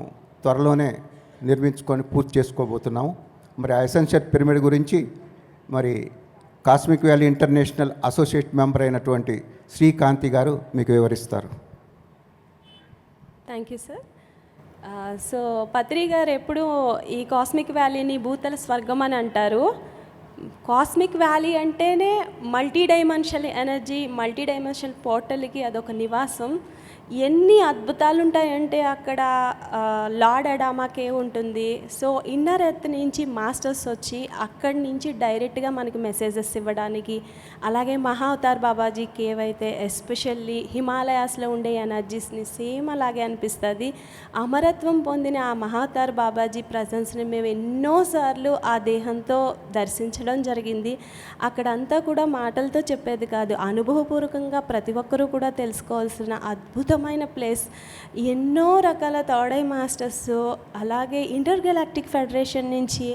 త్వరలోనే నిర్మించుకొని పూర్తి చేసుకోబోతున్నాము. మరి ఆ ఎసెన్షియల్ పిరమిడ్ గురించి మరి cosmic valley international associate member అయినటువంటి శ్రీకాంతి గారు మీకు వివరిస్తారు. Thank you sir. So Patri garu ఎప్పుడు ఈ కాస్మిక్ వ్యాలీని భూతల స్వర్గం అని అంటారు. కాస్మిక్ వ్యాలీ అంటేనే multi dimensional energy, multi dimensional పోర్టల్కి అదొక నివాసం. ఎన్ని అద్భుతాలు ఉంటాయంటే అక్కడ లార్డ్ అడామా కేవ్ ఉంటుంది. సో ఇన్నర్ ఎర్త్ నుంచి మాస్టర్స్ వచ్చి అక్కడి నుంచి డైరెక్ట్గా మనకి మెసేజెస్ ఇవ్వడానికి, అలాగే మహావతార్ బాబాజీ కేవ్ అయితే ఎస్పెషల్లీ హిమాలయాస్లో ఉండే ఎనర్జీస్ని సేమ్ అలాగే అనిపిస్తుంది. అమరత్వం పొందిన ఆ మహావతార్ బాబాజీ ప్రజెన్స్ని మేము ఎన్నోసార్లు ఆ దేహంతో దర్శించడం జరిగింది. అక్కడంతా కూడా మాటలతో చెప్పేది కాదు, అనుభవపూర్వకంగా ప్రతి ఒక్కరూ కూడా తెలుసుకోవాల్సిన అద్భుతమైన ప్లేస్. ఎన్నో రకాల థర్డ్ ఐ మాస్టర్స్, అలాగే ఇంటర్ గెలాక్టిక్ ఫెడరేషన్ నుంచి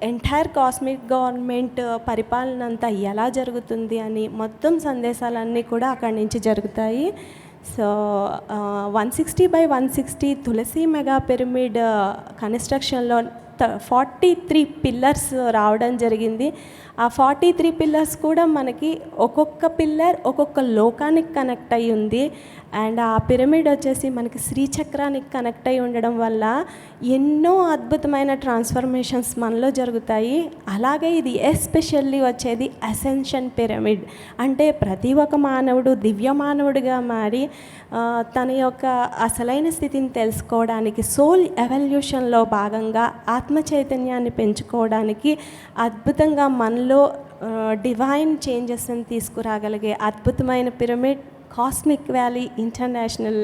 ఎంటైర్ కాస్మిక్ గవర్నమెంట్ పరిపాలన అంతా ఎలా జరుగుతుంది అని మొత్తం సందేశాలన్నీ కూడా అక్కడి నుంచి జరుగుతాయి. సో 160x160 తులసి మెగా పిరమిడ్ కన్స్ట్రక్షన్లో 43 పిల్లర్స్ రావడం జరిగింది. ఆ 43 పిల్లర్స్ కూడా మనకి ఒక్కొక్క పిల్లర్ ఒక్కొక్క లోకానికి కనెక్ట్ అయి ఉంది. అండ్ ఆ పిరమిడ్ వచ్చేసి మనకి శ్రీచక్రానికి కనెక్ట్ అయి ఉండడం వల్ల ఎన్నో అద్భుతమైన ట్రాన్స్ఫర్మేషన్స్ మనలో జరుగుతాయి. అలాగే ఇది ఎస్పెషల్లీ వచ్చేది అసెన్షన్ పిరమిడ్. అంటే ప్రతి ఒక్క మానవుడు దివ్య మానవుడిగా మారి తన యొక్క అసలైన స్థితిని తెలుసుకోవడానికి, సోల్ ఎవల్యూషన్లో భాగంగా ఆత్మ చైతన్యాన్ని పెంచుకోవడానికి అద్భుతంగా మనలో డివైన్ చేంజెస్ని తీసుకురాగలిగే అద్భుతమైన pyramid cosmic valley international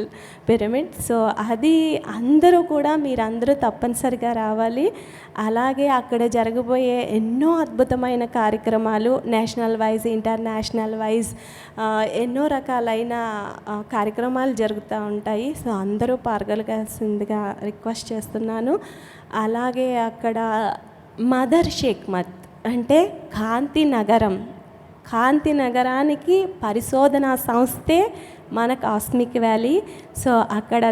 pyramid. So అది అందరూ కూడా మీరందరూ తప్పనిసరిగా రావాలి. అలాగే అక్కడ జరగబోయే ఎన్నో అద్భుతమైన కార్యక్రమాలు నేషనల్ వైజ్, ఇంటర్నేషనల్ వైజ్ ఎన్నో రకాలైన కార్యక్రమాలు జరుగుతూ ఉంటాయి. సో అందరూ పాల్గొనవలసిందిగా రిక్వెస్ట్ చేస్తున్నాను. అలాగే అక్కడ మదర్ షేక్ మత్ అంటే కాంతి నగరానికి పరిశోధనా సంస్థే మన కాస్మిక్ వ్యాలీ. సో అక్కడ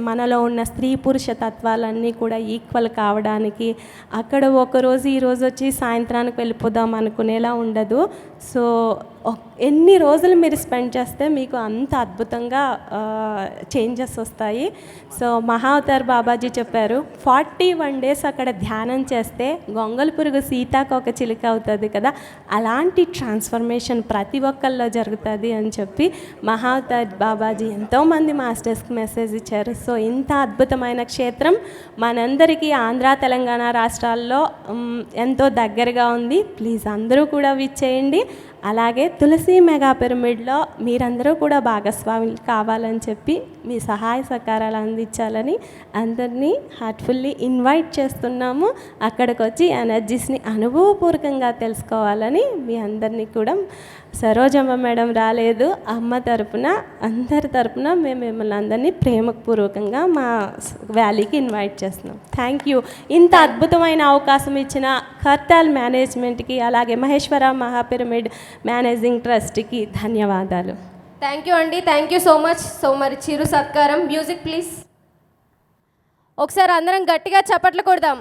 మనలో ఉన్న స్త్రీ పురుష తత్వాలన్నీ కూడా ఈక్వల్ కావడానికి అక్కడ ఒకరోజు ఈరోజు వచ్చి సాయంత్రానికి వెళ్ళిపోదాం అనుకునేలా ఉండదు. సో ఎన్ని రోజులు మీరు స్పెండ్ చేస్తే మీకు అంత అద్భుతంగా చేంజెస్ వస్తాయి. సో మహావతార్ బాబాజీ చెప్పారు 41 డేస్ అక్కడ ధ్యానం చేస్తే గొంగళ పురుగు సీతాకు ఒక చిలుక అవుతుంది కదా, అలాంటి ట్రాన్స్ఫర్మేషన్ ప్రతి ఒక్కళ్ళలో జరుగుతుంది అని చెప్పి మహావతార్ బాబాజీ ఎంతోమంది మాస్టర్స్కి మెసేజ్ ఇచ్చారు. సో ఇంత అద్భుతమైన క్షేత్రం మనందరికీ ఆంధ్ర తెలంగాణ రాష్ట్రాల్లో ఎంతో దగ్గరగా ఉంది. ప్లీజ్ అందరూ కూడా విచ్చేయండి. అలాగే తులసి మెగా పిరమిడ్లో మీరందరూ కూడా భాగస్వాములు కావాలని చెప్పి మీ సహాయ సహకారాలు అందించాలని అందరినీ హార్ట్ఫుల్లీ ఇన్వైట్ చేస్తున్నాము. అక్కడికి వచ్చి ఎనర్జీస్ని అనుభవపూర్వకంగా తెలుసుకోవాలని మీ అందరినీ కూడా, సరోజమ్మ మేడం రాలేదు, అమ్మ తరపున అందరి తరపున మేము మిమ్మల్ని అందరినీ ప్రేమపూర్వకంగా మా వ్యాలీకి ఇన్వైట్ చేస్తున్నాం. Thank you. ఇంత అద్భుతమైన అవకాశం ఇచ్చిన కర్తాల్ మేనేజ్మెంట్కి అలాగే మహేశ్వర మహాపిరమిడ్ మేనేజింగ్ ట్రస్ట్కి ధన్యవాదాలు. థ్యాంక్ యూ అండి, thank you so much. So మరి చిరు సత్కారం, మ్యూజిక్ ప్లీజ్. ఒకసారి అందరం గట్టిగా చప్పట్లు కొడదాం.